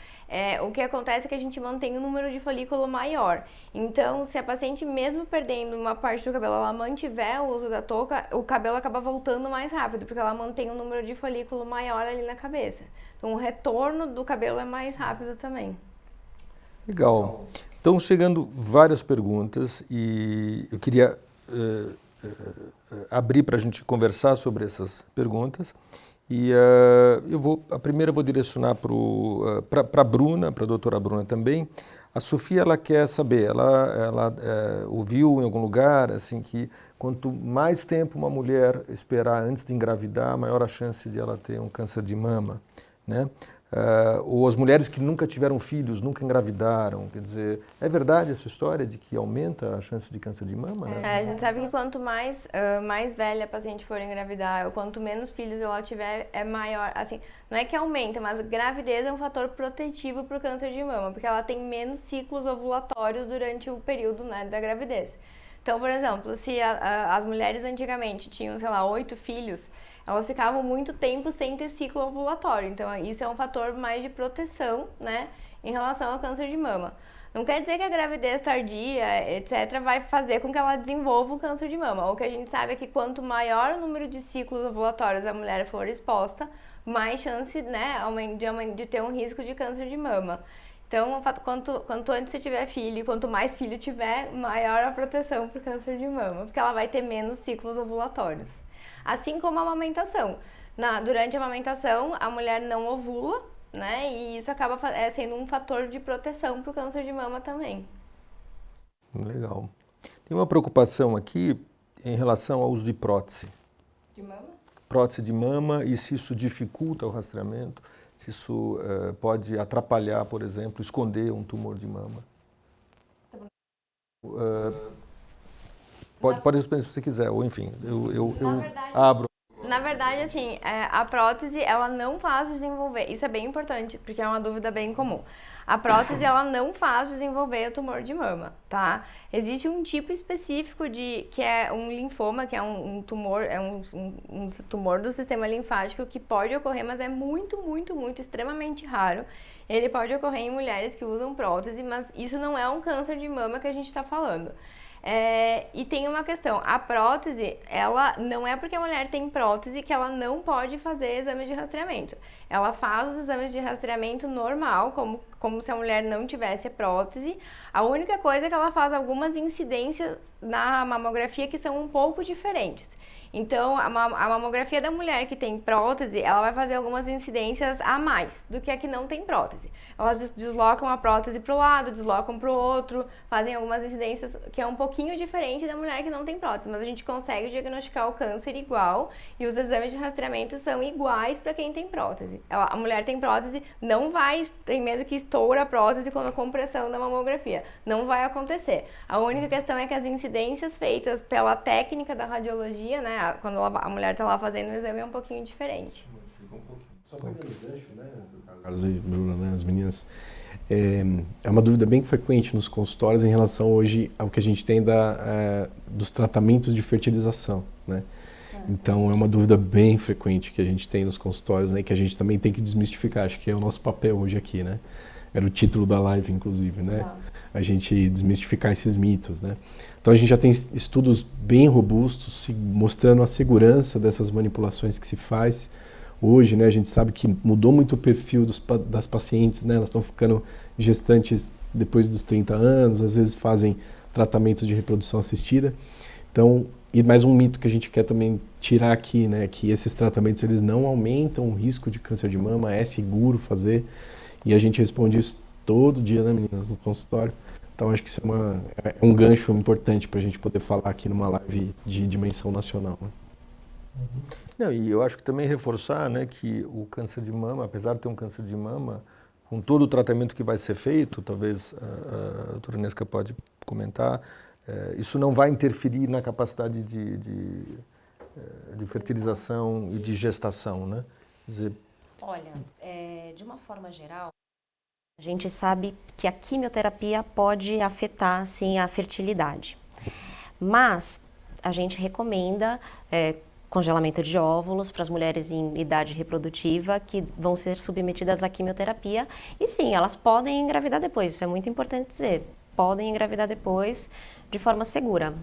o que acontece é que a gente mantém um número de folículo maior. Então, se a paciente, mesmo perdendo uma parte do cabelo, ela mantiver o uso da touca, o cabelo acaba voltando mais rápido, porque ela mantém um número de folículo maior ali na cabeça. Então, o retorno do cabelo é mais rápido também. Legal. Então, chegando várias perguntas e eu queria abrir para a gente conversar sobre essas perguntas. E a primeira eu vou direcionar para a Bruna, para a doutora Bruna também. A Sofia, ela quer saber, ela ouviu em algum lugar assim, que quanto mais tempo uma mulher esperar antes de engravidar, maior a chance de ela ter um câncer de mama, né? Ou as mulheres que nunca tiveram filhos, nunca engravidaram, quer dizer, é verdade essa história de que aumenta a chance de câncer de mama, né? A gente sabe que quanto mais velha a paciente for engravidar, ou quanto menos filhos ela tiver, é maior, assim, não é que aumenta, mas gravidez é um fator protetivo para o câncer de mama, porque ela tem menos ciclos ovulatórios durante o período, né, da gravidez. Então, por exemplo, se as mulheres antigamente tinham, sei lá, 8 filhos, elas ficavam muito tempo sem ter ciclo ovulatório. Então, isso é um fator mais de proteção, né, em relação ao câncer de mama. Não quer dizer que a gravidez tardia, etc., vai fazer com que ela desenvolva o câncer de mama. O que a gente sabe é que quanto maior o número de ciclos ovulatórios a mulher for exposta, mais chance, né, de ter um risco de câncer de mama. Então, quanto antes você tiver filho e quanto mais filho tiver, maior a proteção para o câncer de mama, porque ela vai ter menos ciclos ovulatórios. Assim como a amamentação. Durante a amamentação, a mulher não ovula, né? E isso acaba sendo um fator de proteção para o câncer de mama também. Legal. Tem uma preocupação aqui em relação ao uso de prótese. De mama? Prótese de mama e se isso dificulta o rastreamento, se isso pode atrapalhar, por exemplo, esconder um tumor de mama. Pode responder se você quiser, ou enfim, eu abro. Na verdade, assim, a prótese, ela não faz desenvolver, isso é bem importante, porque é uma dúvida bem comum. A prótese, ela não faz desenvolver o tumor de mama, tá? Existe um tipo específico que é um linfoma, que é um tumor, um tumor do sistema linfático que pode ocorrer, mas é muito, muito, muito, extremamente raro. Ele pode ocorrer em mulheres que usam prótese, mas isso não é um câncer de mama que a gente está falando. E tem uma questão, a prótese, ela não é porque a mulher tem prótese que ela não pode fazer exames de rastreamento. Ela faz os exames de rastreamento normal, como se a mulher não tivesse a prótese. A única coisa é que ela faz algumas incidências na mamografia que são um pouco diferentes. Então, a mamografia da mulher que tem prótese, ela vai fazer algumas incidências a mais do que a que não tem prótese. Elas deslocam a prótese para o lado, deslocam para o outro, fazem algumas incidências que é um pouquinho diferente da mulher que não tem prótese, mas a gente consegue diagnosticar o câncer igual e os exames de rastreamento são iguais para quem tem prótese. A mulher tem prótese, tem medo que estoura a prótese com a compressão da mamografia. Não vai acontecer. A única questão é que as incidências feitas pela técnica da radiologia, né, quando a mulher está lá fazendo o exame, é um pouquinho diferente. Só pegando o gancho, né, Carlos e Bruna, né, as meninas, é uma dúvida bem frequente nos consultórios em relação hoje ao que a gente tem dos tratamentos de fertilização, né? Então é uma dúvida bem frequente que a gente tem nos consultórios, né, que a gente também tem que desmistificar, acho que é o nosso papel hoje aqui, né? Era o título da live, inclusive, né? A gente desmistificar esses mitos, né? Então a gente já tem estudos bem robustos mostrando a segurança dessas manipulações que se faz hoje, né? A gente sabe que mudou muito o perfil das pacientes, né? Elas estão ficando gestantes depois dos 30 anos, às vezes fazem tratamentos de reprodução assistida. Então, e mais um mito que a gente quer também tirar aqui, né? Que esses tratamentos, eles não aumentam o risco de câncer de mama, é seguro fazer. E a gente responde isso todo dia, né, meninas, no consultório. Então, acho que isso é um gancho importante para a gente poder falar aqui numa live de dimensão nacional, né? Não, e eu acho que também reforçar, né, que o câncer de mama, apesar de ter um câncer de mama, com todo o tratamento que vai ser feito, talvez a doutora Nesca pode comentar, isso não vai interferir na capacidade de fertilização e de gestação, né? Quer dizer, Olha, de uma forma geral, a gente sabe que a quimioterapia pode afetar, sim, a fertilidade. Mas a gente recomenda congelamento de óvulos para as mulheres em idade reprodutiva que vão ser submetidas à quimioterapia. E sim, elas podem engravidar depois, isso é muito importante dizer. Podem engravidar depois de forma segura.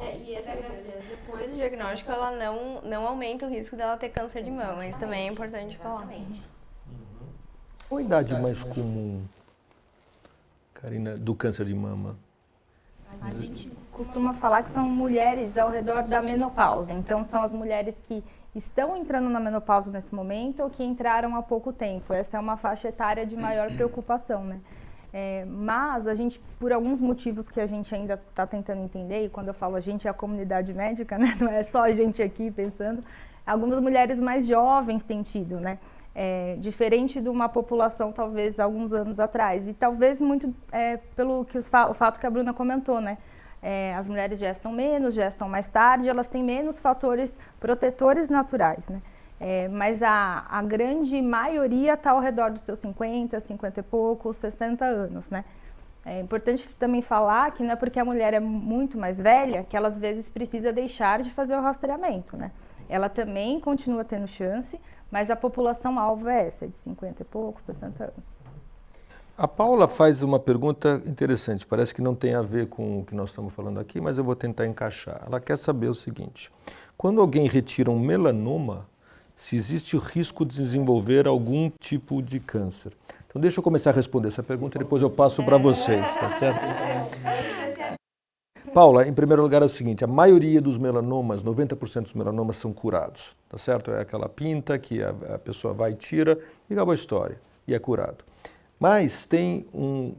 E essa gravidez depois do diagnóstico, ela não aumenta o risco dela ter câncer de mama. Isso também é importante falar. qual a idade mais comum, Karina, do câncer de mama? A gente costuma falar que são mulheres ao redor da menopausa. Então, são as mulheres que estão entrando na menopausa nesse momento ou que entraram há pouco tempo. Essa é uma faixa etária de maior preocupação, né? Mas a gente, por alguns motivos que a gente ainda está tentando entender, e quando eu falo a gente é a comunidade médica, né? Não é só a gente aqui pensando, algumas mulheres mais jovens têm tido, né? Diferente de uma população talvez alguns anos atrás, e talvez muito pelo que o fato que a Bruna comentou, né? As mulheres gestam menos, gestam mais tarde, elas têm menos fatores protetores naturais, né? Mas a grande maioria está ao redor dos seus 50, 50 e poucos, 60 anos, né? É importante também falar que não é porque a mulher é muito mais velha que ela às vezes precisa deixar de fazer o rastreamento, né? Ela também continua tendo chance, mas a população-alvo é essa, de 50 e poucos, 60 anos. A Paula faz uma pergunta interessante, parece que não tem a ver com o que nós estamos falando aqui, mas eu vou tentar encaixar. Ela quer saber o seguinte: quando alguém retira um melanoma, se existe o risco de desenvolver algum tipo de câncer? Então deixa eu começar a responder essa pergunta e depois eu passo para vocês, tá certo? Paula, em primeiro lugar é o seguinte, a maioria dos melanomas, 90% dos melanomas são curados, tá certo? É aquela pinta que a pessoa vai e tira e acabou a história, e é curado. Mas tem um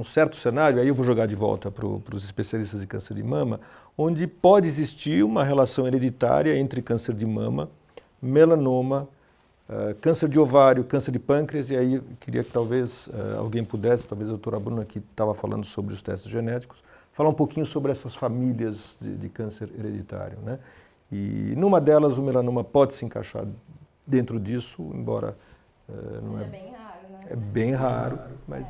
certo cenário, aí eu vou jogar de volta para os especialistas de câncer de mama, onde pode existir uma relação hereditária entre câncer de mama, melanoma, câncer de ovário, câncer de pâncreas, e aí eu queria que talvez alguém pudesse, talvez a doutora Bruna, que estava falando sobre os testes genéticos, falar um pouquinho sobre essas famílias de câncer hereditário, né? E numa delas o melanoma pode se encaixar dentro disso, embora não é bem raro, né? É bem raro, mas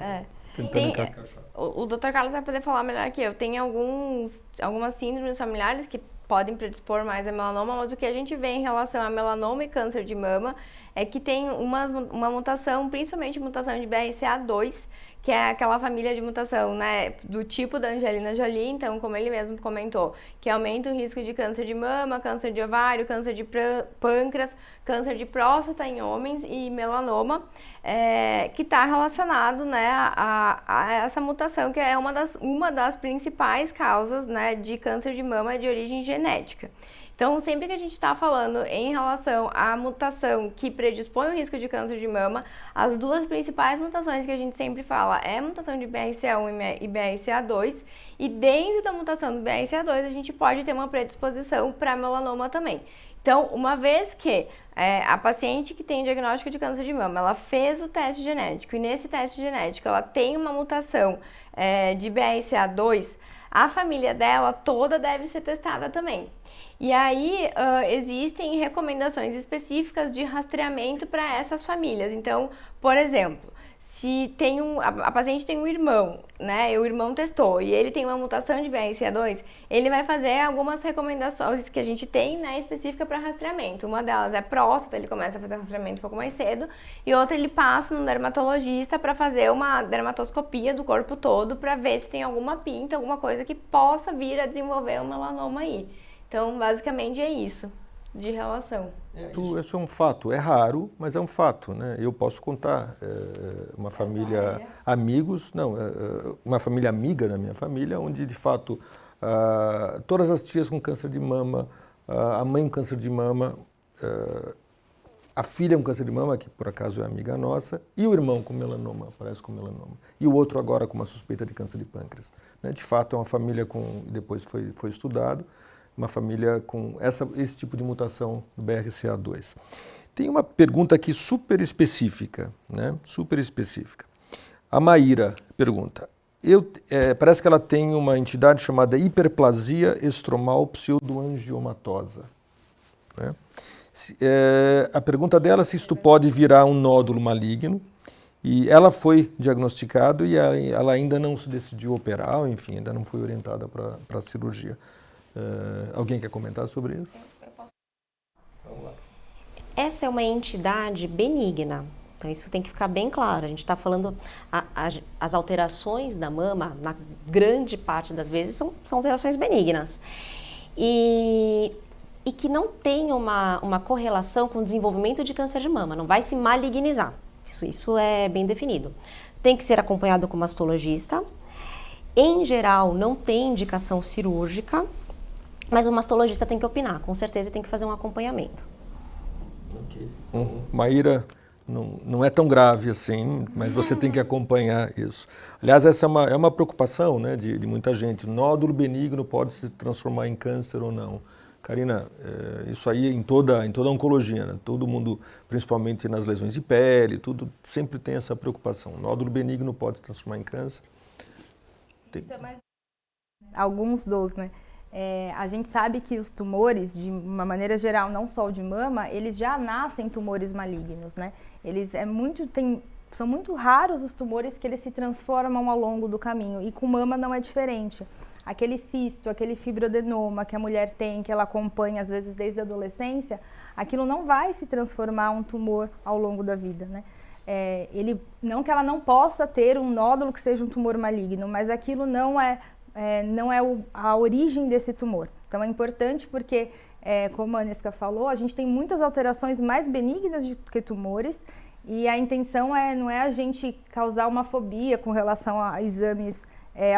tentando encaixar. O Dr. Carlos vai poder falar melhor que eu. Tem algumas síndromes familiares que podem predispor mais a melanoma, mas o que a gente vê em relação a melanoma e câncer de mama é que tem uma mutação, principalmente mutação de BRCA2, que é aquela família de mutação, né, do tipo da Angelina Jolie, então, como ele mesmo comentou, que aumenta o risco de câncer de mama, câncer de ovário, câncer de pâncreas, câncer de próstata em homens e melanoma, que está relacionado, né, a essa mutação, que é uma das principais causas, né, de câncer de mama de origem genética. Então, sempre que a gente está falando em relação à mutação que predispõe o risco de câncer de mama, as duas principais mutações que a gente sempre fala é a mutação de BRCA1 e BRCA2, e dentro da mutação do BRCA2 a gente pode ter uma predisposição para melanoma também. Então, uma vez que a paciente que tem diagnóstico de câncer de mama, ela fez o teste genético, e nesse teste genético ela tem uma mutação de BRCA2, a família dela toda deve ser testada também. E aí, existem recomendações específicas de rastreamento para essas famílias. Então, por exemplo, se tem a paciente tem um irmão, né, e o irmão testou, e ele tem uma mutação de BRCA2, ele vai fazer algumas recomendações que a gente tem, né, específica para rastreamento. Uma delas é próstata, ele começa a fazer rastreamento um pouco mais cedo, e outra ele passa no dermatologista para fazer uma dermatoscopia do corpo todo para ver se tem alguma pinta, alguma coisa que possa vir a desenvolver um melanoma aí. Então, basicamente é isso. de relação. Isso é um fato, é raro, mas é um fato, né? Eu posso contar uma família, amigos, não, uma família amiga da minha família, onde de fato todas as tias com câncer de mama, a mãe com câncer de mama, a filha com câncer de mama, que por acaso é amiga nossa, e o irmão com melanoma, aparece com melanoma, e o outro agora com uma suspeita de câncer de pâncreas. Né? De fato é uma família com, depois foi estudado, uma família com esse tipo de mutação do BRCA2. Tem uma pergunta aqui super específica, né? Super específica. A Maíra pergunta, parece que ela tem uma entidade chamada hiperplasia estromal pseudoangiomatosa. Né? A pergunta dela é se isto pode virar um nódulo maligno, e ela foi diagnosticada e ela ainda não se decidiu operar, enfim, ainda não foi orientada para a cirurgia. Alguém quer comentar sobre isso? Essa é uma entidade benigna, então isso tem que ficar bem claro. A gente está falando, as alterações da mama, na grande parte das vezes, são alterações benignas. E que não tem uma correlação com o desenvolvimento de câncer de mama, não vai se malignizar. Isso é bem definido. Tem que ser acompanhado com mastologista. Em geral, não tem indicação cirúrgica, mas o mastologista tem que opinar, com certeza tem que fazer um acompanhamento. Okay. Maíra, não é tão grave assim, mas você tem que acompanhar isso. Aliás, essa é uma preocupação, né, de muita gente. Nódulo benigno pode se transformar em câncer ou não. Karina, isso aí em toda a oncologia, né? Todo mundo, principalmente nas lesões de pele, tudo sempre tem essa preocupação. Nódulo benigno pode se transformar em câncer. Isso é mais... Alguns dos, né? A gente sabe que os tumores, de uma maneira geral, não só o de mama, eles já nascem tumores malignos, né? São muito raros os tumores que eles se transformam ao longo do caminho, e com mama não é diferente. Aquele cisto, aquele fibroadenoma que a mulher tem, que ela acompanha às vezes desde a adolescência, aquilo não vai se transformar em um tumor ao longo da vida, né? Não que ela não possa ter um nódulo que seja um tumor maligno, mas aquilo não é a origem desse tumor. Então é importante porque, como a Aneska falou, a gente tem muitas alterações mais benignas do que tumores, e a intenção não é a gente causar uma fobia com relação a exames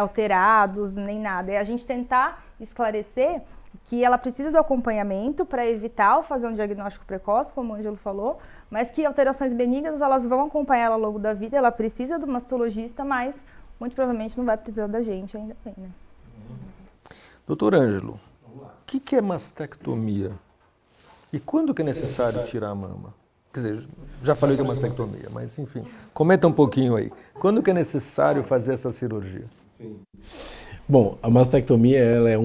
alterados, nem nada. É a gente tentar esclarecer que ela precisa do acompanhamento para evitar fazer um diagnóstico precoce, como o Ângelo falou, mas que alterações benignas elas vão acompanhar ela ao longo da vida, ela precisa do mastologista, mas muito provavelmente não vai precisar da gente ainda bem, né? Doutor Ângelo, o que é mastectomia? E quando que é necessário tirar a mama? Quer dizer, já falei que é mastectomia, mas enfim, comenta um pouquinho aí. Quando que é necessário fazer essa cirurgia? Sim. Bom, a mastectomia ela é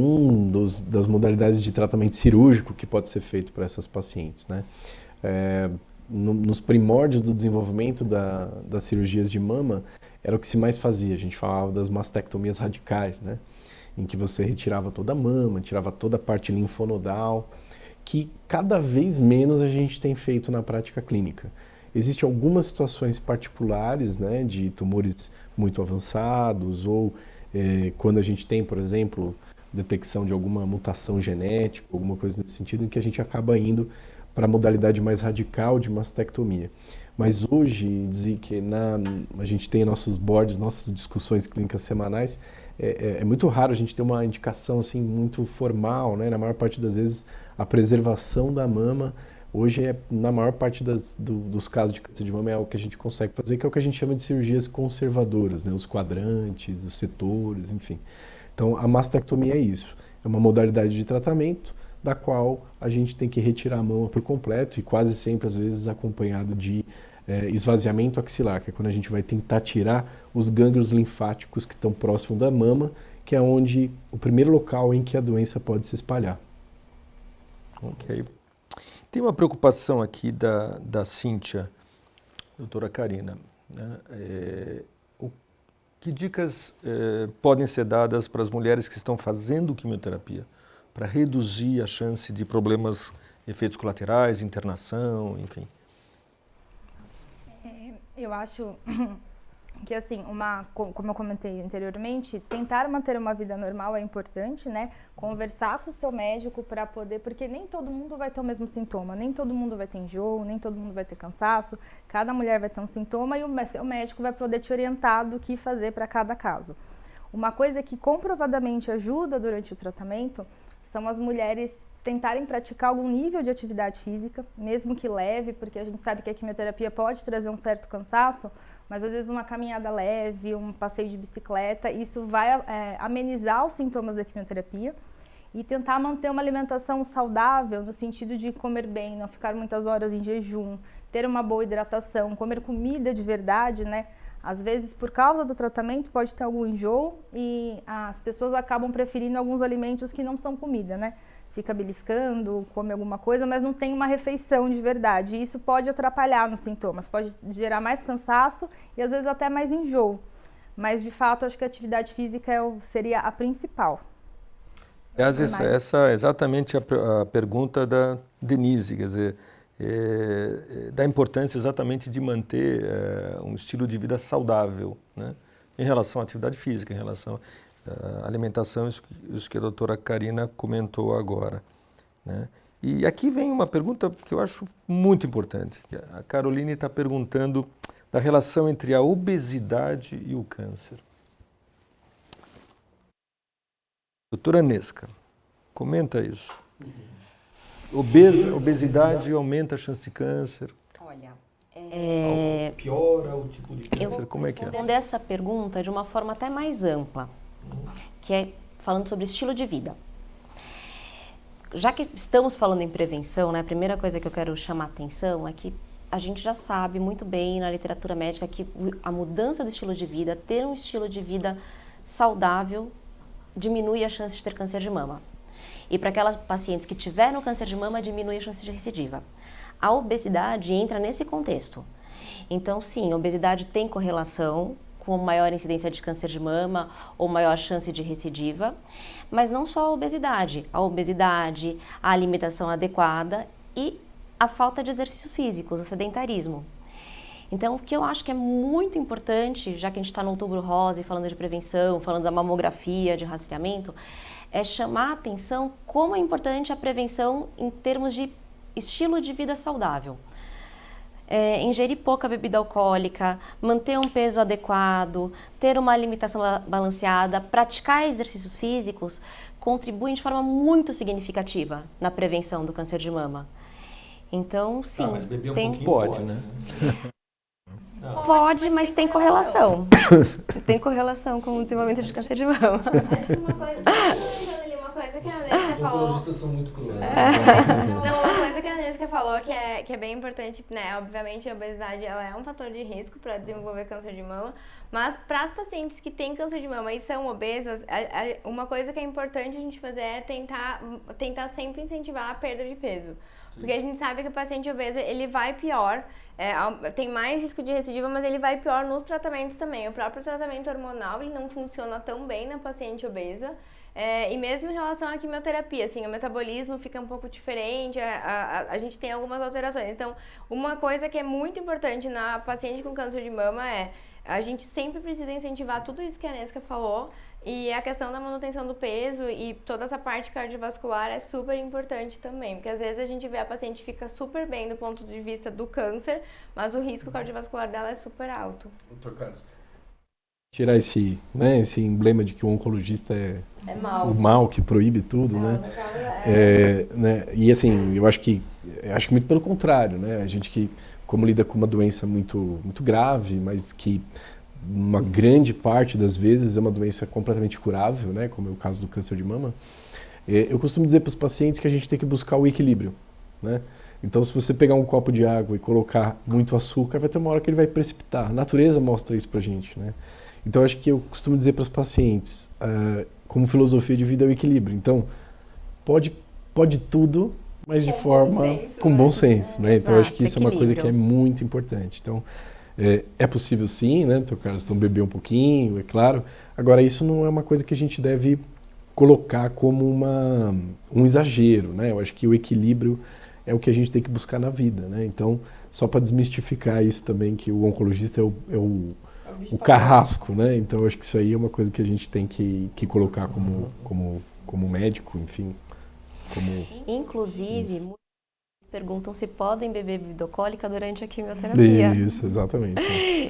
das modalidades de tratamento cirúrgico que pode ser feito para essas pacientes, né? Nos primórdios do desenvolvimento das cirurgias de mama, era o que se mais fazia. A gente falava das mastectomias radicais, né? Em que você retirava toda a mama, tirava toda a parte linfonodal, que cada vez menos a gente tem feito na prática clínica. Existem algumas situações particulares, né, de tumores muito avançados ou quando a gente tem, por exemplo, detecção de alguma mutação genética, alguma coisa nesse sentido, em que a gente acaba indo para a modalidade mais radical de mastectomia. Mas hoje, dizer que a gente tem nossos boards, nossas discussões clínicas semanais, é muito raro a gente ter uma indicação assim muito formal, né? Na maior parte das vezes, a preservação da mama, hoje na maior parte dos casos de câncer de mama é o que a gente consegue fazer, que é o que a gente chama de cirurgias conservadoras, né? Os quadrantes, os setores, enfim. Então, a mastectomia é isso. É uma modalidade de tratamento da qual a gente tem que retirar a mama por completo e quase sempre, às vezes, acompanhado de esvaziamento axilar, que é quando a gente vai tentar tirar os gânglios linfáticos que estão próximos da mama, que é onde o primeiro local em que a doença pode se espalhar. Ok. Tem uma preocupação aqui da Cíntia, doutora Karina, né? Que dicas podem ser dadas para as mulheres que estão fazendo quimioterapia para reduzir a chance de problemas, efeitos colaterais, internação, enfim? Eu acho que assim, como eu comentei anteriormente, tentar manter uma vida normal é importante, né? Conversar com o seu médico para poder, porque nem todo mundo vai ter o mesmo sintoma, nem todo mundo vai ter enjoo, nem todo mundo vai ter cansaço, cada mulher vai ter um sintoma e o seu médico vai poder te orientar do que fazer para cada caso. Uma coisa que comprovadamente ajuda durante o tratamento são as mulheres tentarem praticar algum nível de atividade física, mesmo que leve, porque a gente sabe que a quimioterapia pode trazer um certo cansaço, mas às vezes uma caminhada leve, um passeio de bicicleta, isso vai amenizar os sintomas da quimioterapia e tentar manter uma alimentação saudável, no sentido de comer bem, não ficar muitas horas em jejum, ter uma boa hidratação, comer comida de verdade, né? Às vezes, por causa do tratamento, pode ter algum enjoo e as pessoas acabam preferindo alguns alimentos que não são comida, né? Fica beliscando, come alguma coisa, mas não tem uma refeição de verdade. E isso pode atrapalhar nos sintomas, pode gerar mais cansaço e às vezes até mais enjoo. Mas de fato, acho que a atividade física seria a principal. Essa é exatamente a pergunta da Denise, quer dizer, da importância exatamente de manter um estilo de vida saudável, né? Em relação à atividade física, em relação alimentação, isso que a doutora Karina comentou agora, né? E aqui vem uma pergunta que eu acho muito importante. Que a Caroline está perguntando da relação entre a obesidade e o câncer. Doutora Nesca, comenta isso. Obesidade aumenta a chance de câncer? Olha, piora o tipo de câncer? Como é que é? Respondendo essa pergunta de uma forma até mais ampla, que é falando sobre estilo de vida. Já que estamos falando em prevenção, né, a primeira coisa que eu quero chamar a atenção é que a gente já sabe muito bem na literatura médica que a mudança do estilo de vida, ter um estilo de vida saudável, diminui a chance de ter câncer de mama. E para aquelas pacientes que tiveram câncer de mama, diminui a chance de recidiva. A obesidade entra nesse contexto. Então, sim, a obesidade tem correlação com maior incidência de câncer de mama ou maior chance de recidiva, mas não só a obesidade, a alimentação adequada e a falta de exercícios físicos, o sedentarismo. Então, o que eu acho que é muito importante, já que a gente está no Outubro Rosa e falando de prevenção, falando da mamografia, de rastreamento, é chamar a atenção como é importante a prevenção em termos de estilo de vida saudável. Ingerir pouca bebida alcoólica, manter um peso adequado, ter uma alimentação balanceada, praticar exercícios físicos, contribuem de forma muito significativa na prevenção do câncer de mama. Então, sim, mas beber um pouquinho pode, né? Pode, mas tem correlação. Tem correlação com o desenvolvimento de câncer de mama. Acho que uma coisa que a Nesca falou... Os oncologistas são muito cruéis. Não, uma coisa que a Nesca falou que é bem importante, né? Obviamente a obesidade ela é um fator de risco para desenvolver câncer de mama, mas para as pacientes que têm câncer de mama e são obesas, uma coisa que é importante a gente fazer é tentar sempre incentivar a perda de peso. Porque a gente sabe que o paciente obeso, ele vai pior, tem mais risco de recidiva, mas ele vai pior nos tratamentos também. O próprio tratamento hormonal, ele não funciona tão bem na paciente obesa. E mesmo em relação à quimioterapia, assim, o metabolismo fica um pouco diferente, a gente tem algumas alterações. Então, uma coisa que é muito importante na paciente com câncer de mama a gente sempre precisa incentivar tudo isso que a Nesca falou, e a questão da manutenção do peso e toda essa parte cardiovascular é super importante também, porque às vezes a gente vê a paciente fica super bem do ponto de vista do câncer, mas o risco cardiovascular dela é super alto. Doutor Carlos, tirar esse emblema de que o oncologista é o mal que proíbe tudo, né? E assim, eu acho que muito pelo contrário, né? A gente que como lida com uma doença muito, muito grave, mas que uma grande parte das vezes é uma doença completamente curável, né? Como é o caso do câncer de mama, eu costumo dizer para os pacientes que a gente tem que buscar o equilíbrio, né? Então, se você pegar um copo de água e colocar muito açúcar, vai ter uma hora que ele vai precipitar. A natureza mostra isso para a gente, né? Então, acho que eu costumo dizer para os pacientes, como filosofia de vida é o equilíbrio. Então, pode tudo, mas de forma com bom senso, né? Então, acho que isso é uma coisa que é muito importante. Então, é possível sim, né, doutor Carlos? Então, beber um pouquinho, é claro. Agora, isso não é uma coisa que a gente deve colocar como um exagero, né? Eu acho que o equilíbrio é o que a gente tem que buscar na vida, né? Então, só para desmistificar isso também, que o oncologista é o o carrasco, né? Então eu acho que isso aí é uma coisa que a gente tem que colocar como médico, enfim. Inclusive, muitos perguntam se podem beber bebida alcoólica durante a quimioterapia. Isso, exatamente.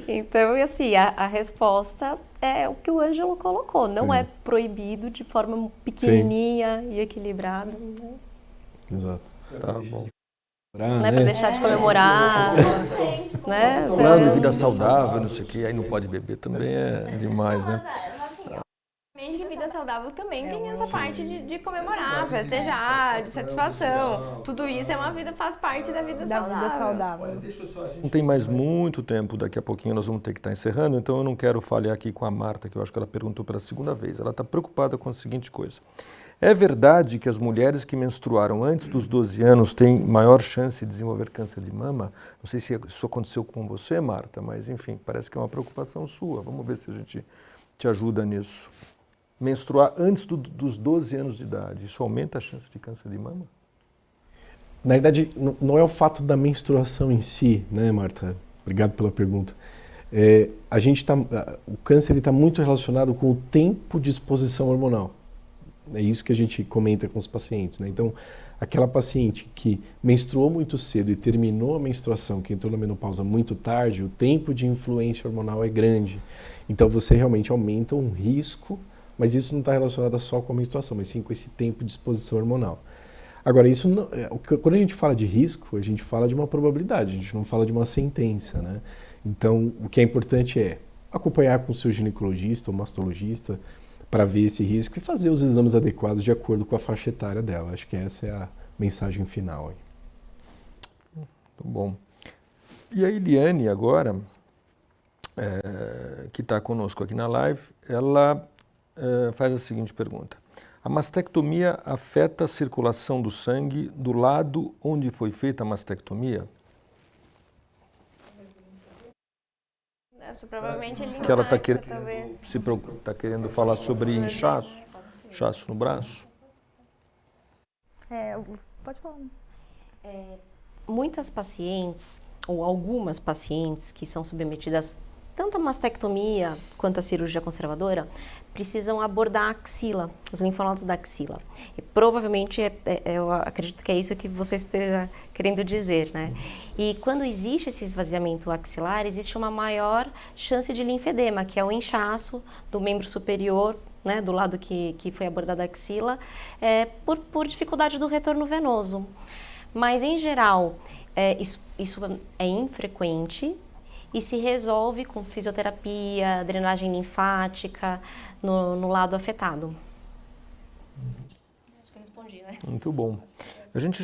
Então, assim, a resposta é o que o Ângelo colocou. Não Sim. é proibido de forma pequenininha e equilibrada. Né? Exato. Tá bom. Não é para deixar de comemorar. Né? Falando de vida saudável, não sei o que, aí não pode beber também é demais, né? Obviamente que vida saudável também tem essa parte de comemorar, festejar, de satisfação. Tudo isso é uma vida, faz parte da vida saudável. Não tem mais muito tempo, daqui a pouquinho nós vamos ter que estar encerrando, então eu não quero falhar aqui com a Marta, que eu acho que ela perguntou pela segunda vez. Ela está preocupada com a seguinte coisa. É verdade que as mulheres que menstruaram antes dos 12 anos têm maior chance de desenvolver câncer de mama? Não sei se isso aconteceu com você, Marta, mas enfim, parece que é uma preocupação sua. Vamos ver se a gente te ajuda nisso. Menstruar antes dos 12 anos de idade, isso aumenta a chance de câncer de mama? Na verdade, não é o fato da menstruação em si, né, Marta? Obrigado pela pergunta. O câncer está muito relacionado com o tempo de exposição hormonal. É isso que a gente comenta com os pacientes, né? Então, aquela paciente que menstruou muito cedo e terminou a menstruação, que entrou na menopausa muito tarde, o tempo de influência hormonal é grande. Então, você realmente aumenta um risco, mas isso não está relacionado só com a menstruação, mas sim com esse tempo de exposição hormonal. Agora, isso não, quando a gente fala de risco, a gente fala de uma probabilidade, a gente não fala de uma sentença, né? Então, o que é importante é acompanhar com o seu ginecologista ou mastologista para ver esse risco e fazer os exames adequados de acordo com a faixa etária dela. Acho que essa é a mensagem final. Muito bom. E a Eliane agora, que está conosco aqui na live, ela faz a seguinte pergunta. A mastectomia afeta a circulação do sangue do lado onde foi feita a mastectomia? Provavelmente ele Que ela está querendo falar sobre inchaço no braço. Pode falar. Muitas pacientes, ou algumas pacientes que são submetidas tanto à mastectomia quanto à cirurgia conservadora, precisam abordar a axila, os linfonodos da axila. E provavelmente, eu acredito que é isso que você esteja querendo dizer, né? E quando existe esse esvaziamento axilar, existe uma maior chance de linfedema, que é o inchaço do membro superior, né, do lado que foi abordada a axila, por dificuldade do retorno venoso. Mas, em geral, isso é infrequente e se resolve com fisioterapia, drenagem linfática no lado afetado. Acho que eu respondi, né? Muito bom. A gente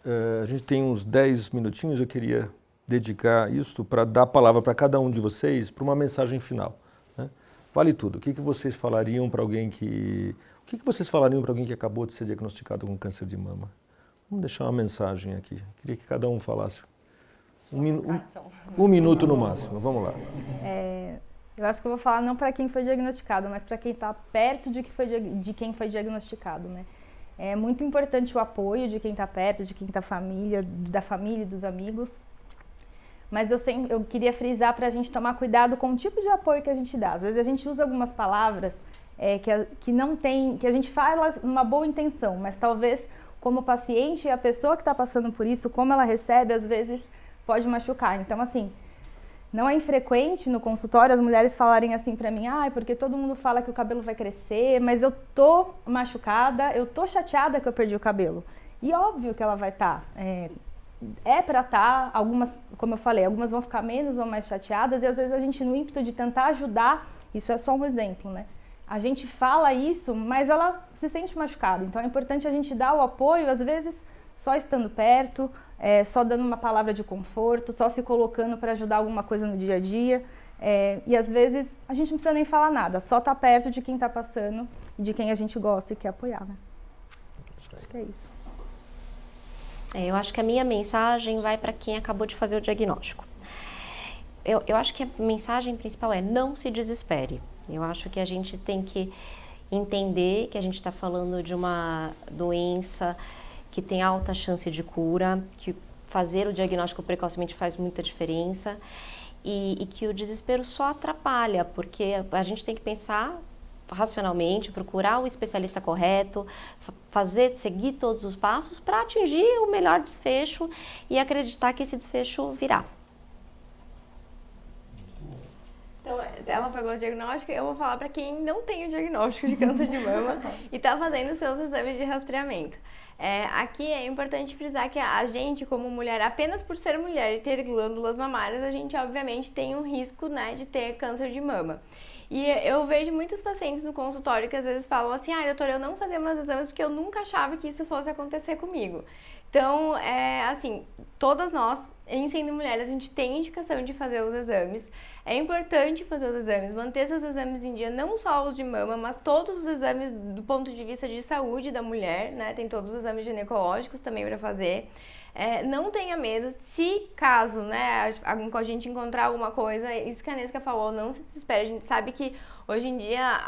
a gente tem uns 10 minutinhos, eu queria dedicar isso para dar a palavra para cada um de vocês para uma mensagem final. Né? Vale tudo. O que vocês falariam para alguém que acabou de ser diagnosticado com câncer de mama? Vamos deixar uma mensagem aqui. Queria que cada um falasse. Um minuto no máximo. Vamos lá. Eu acho que eu vou falar não para quem foi diagnosticado, mas para quem está perto de quem foi diagnosticado, né? É muito importante o apoio de quem está perto, de quem está da família e dos amigos. Mas eu queria frisar para a gente tomar cuidado com o tipo de apoio que a gente dá. Às vezes a gente usa algumas palavras que a gente fala numa boa intenção, mas talvez como paciente e a pessoa que está passando por isso, como ela recebe, às vezes pode machucar. Então, assim, não é infrequente no consultório as mulheres falarem assim pra mim, porque todo mundo fala que o cabelo vai crescer, mas eu tô machucada, eu tô chateada que eu perdi o cabelo. E óbvio que ela vai estar. Pra estar, algumas, como eu falei, algumas vão ficar menos ou mais chateadas, e às vezes a gente, no ímpeto de tentar ajudar, isso é só um exemplo, né? A gente fala isso, mas ela se sente machucada. Então é importante a gente dar o apoio, às vezes só estando perto, só dando uma palavra de conforto, só se colocando para ajudar alguma coisa no dia a dia. E às vezes a gente não precisa nem falar nada, só estar perto de quem está passando, de quem a gente gosta e quer apoiar, né? Acho que é isso. Eu acho que a minha mensagem vai para quem acabou de fazer o diagnóstico. Eu acho que a mensagem principal é não se desespere. Eu acho que a gente tem que entender que a gente está falando de uma doença que tem alta chance de cura, que fazer o diagnóstico precocemente faz muita diferença e que o desespero só atrapalha, porque a gente tem que pensar racionalmente, procurar o especialista correto, seguir todos os passos para atingir o melhor desfecho e acreditar que esse desfecho virá. Então, ela pegou o diagnóstico, eu vou falar para quem não tem o diagnóstico de câncer de mama e está fazendo seus exames de rastreamento. Aqui é importante frisar que a gente, como mulher, apenas por ser mulher e ter glândulas mamárias, a gente obviamente tem um risco, né, de ter câncer de mama. E eu vejo muitos pacientes no consultório que às vezes falam assim, doutora, eu não fazia meus exames porque eu nunca achava que isso fosse acontecer comigo. Então, assim, todas nós, em sendo mulheres, a gente tem indicação de fazer os exames. É importante fazer os exames, manter seus exames em dia, não só os de mama, mas todos os exames do ponto de vista de saúde da mulher, né? Tem todos os exames ginecológicos também para fazer. Não tenha medo, se caso, né, a gente encontrar alguma coisa, isso que a Nesca falou, não se desespere, a gente sabe que hoje em dia,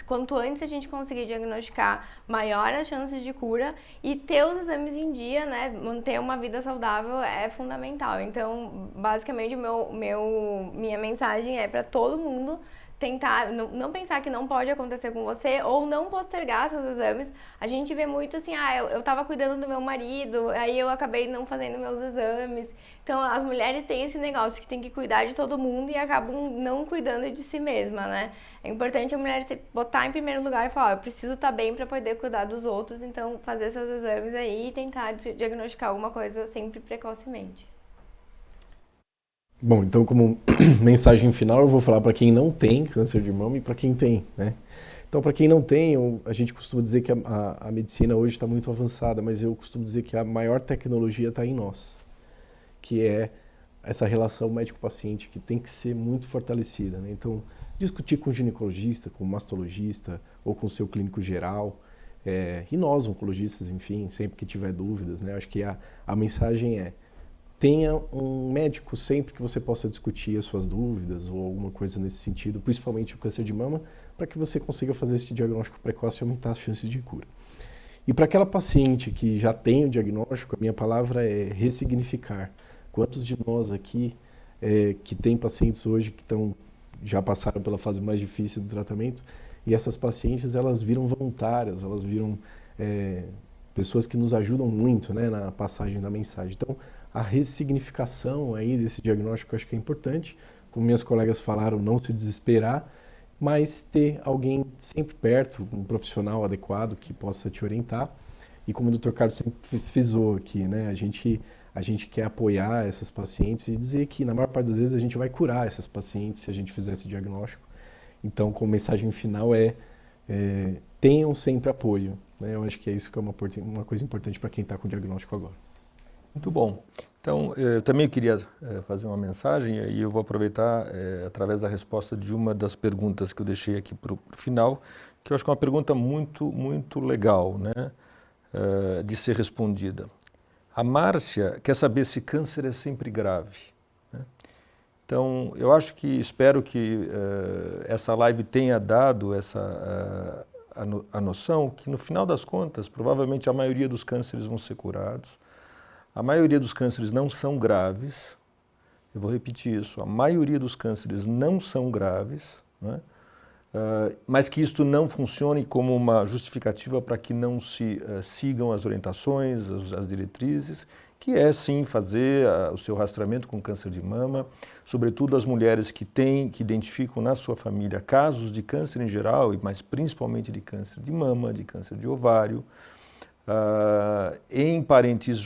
quanto antes a gente conseguir diagnosticar, maior as chances de cura e ter os exames em dia, né, manter uma vida saudável é fundamental. Então, basicamente, minha mensagem é para todo mundo tentar, não pensar que não pode acontecer com você ou não postergar seus exames. A gente vê muito assim, eu tava cuidando do meu marido, aí eu acabei não fazendo meus exames. Então, as mulheres têm esse negócio que tem que cuidar de todo mundo e acabam não cuidando de si mesma, né? É importante a mulher se botar em primeiro lugar e falar, eu preciso estar bem para poder cuidar dos outros, então fazer seus exames aí e tentar diagnosticar alguma coisa sempre precocemente. Bom, então como mensagem final eu vou falar para quem não tem câncer de mama e para quem tem, né? Então para quem não tem, a gente costuma dizer que a medicina hoje está muito avançada, mas eu costumo dizer que a maior tecnologia está em nós, que é essa relação médico-paciente que tem que ser muito fortalecida, né? Então discutir com o ginecologista, com o mastologista ou com o seu clínico geral, e nós oncologistas, enfim, sempre que tiver dúvidas, né? Acho que a mensagem é: tenha um médico sempre que você possa discutir as suas dúvidas ou alguma coisa nesse sentido, principalmente o câncer de mama, para que você consiga fazer esse diagnóstico precoce e aumentar as chances de cura. E para aquela paciente que já tem o diagnóstico, a minha palavra é ressignificar. Quantos de nós aqui que tem pacientes hoje que já passaram pela fase mais difícil do tratamento e essas pacientes elas viram voluntárias, elas viram pessoas que nos ajudam muito, né, na passagem da mensagem. Então, a ressignificação aí desse diagnóstico eu acho que é importante. Como minhas colegas falaram, não se desesperar, mas ter alguém sempre perto, um profissional adequado que possa te orientar. E como o Dr. Carlos sempre frisou aqui, né, a gente quer apoiar essas pacientes e dizer que na maior parte das vezes a gente vai curar essas pacientes se a gente fizer esse diagnóstico. Então, como mensagem final tenham sempre apoio, né? Eu acho que é isso que é uma coisa importante para quem está com o diagnóstico agora. Muito bom. Então, eu também queria fazer uma mensagem e eu vou aproveitar através da resposta de uma das perguntas que eu deixei aqui para o final, que eu acho que é uma pergunta muito, muito legal, né, de ser respondida. A Márcia quer saber se câncer é sempre grave, né? Então, eu espero que essa live tenha dado a noção que, no final das contas, provavelmente a maioria dos cânceres vão ser curados. A maioria dos cânceres não são graves, eu vou repetir isso, a maioria dos cânceres não são graves, né? Mas que isto não funcione como uma justificativa para que não se sigam as orientações, as diretrizes, que é sim fazer o seu rastreamento com câncer de mama, sobretudo as mulheres que identificam na sua família casos de câncer em geral, mas principalmente de câncer de mama, de câncer de ovário, em parentes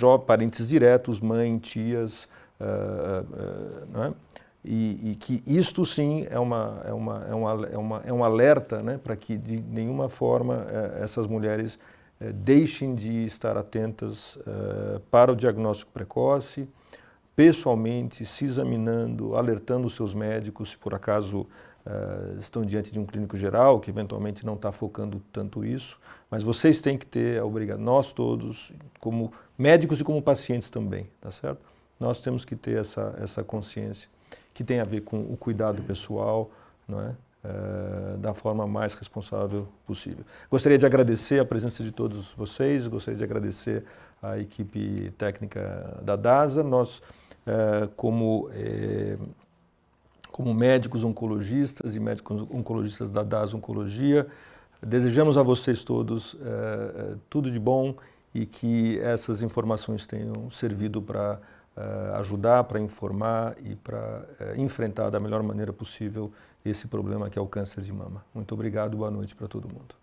diretos, mãe, tias, né? E que isto sim é um alerta, né, para que de nenhuma forma essas mulheres deixem de estar atentas para o diagnóstico precoce, pessoalmente, se examinando, alertando os seus médicos se por acaso estão diante de um clínico geral, que eventualmente não está focando tanto isso, mas vocês têm que ter a obrigação, nós todos, como médicos e como pacientes também, tá certo? Nós temos que ter essa consciência que tem a ver com o cuidado pessoal, não é? Da forma mais responsável possível. Gostaria de agradecer a presença de todos vocês, gostaria de agradecer a equipe técnica da DASA. Nós, como como médicos oncologistas e médicos oncologistas da DAS Oncologia. Desejamos a vocês todos tudo de bom e que essas informações tenham servido para ajudar, para informar e para enfrentar da melhor maneira possível esse problema que é o câncer de mama. Muito obrigado, boa noite para todo mundo.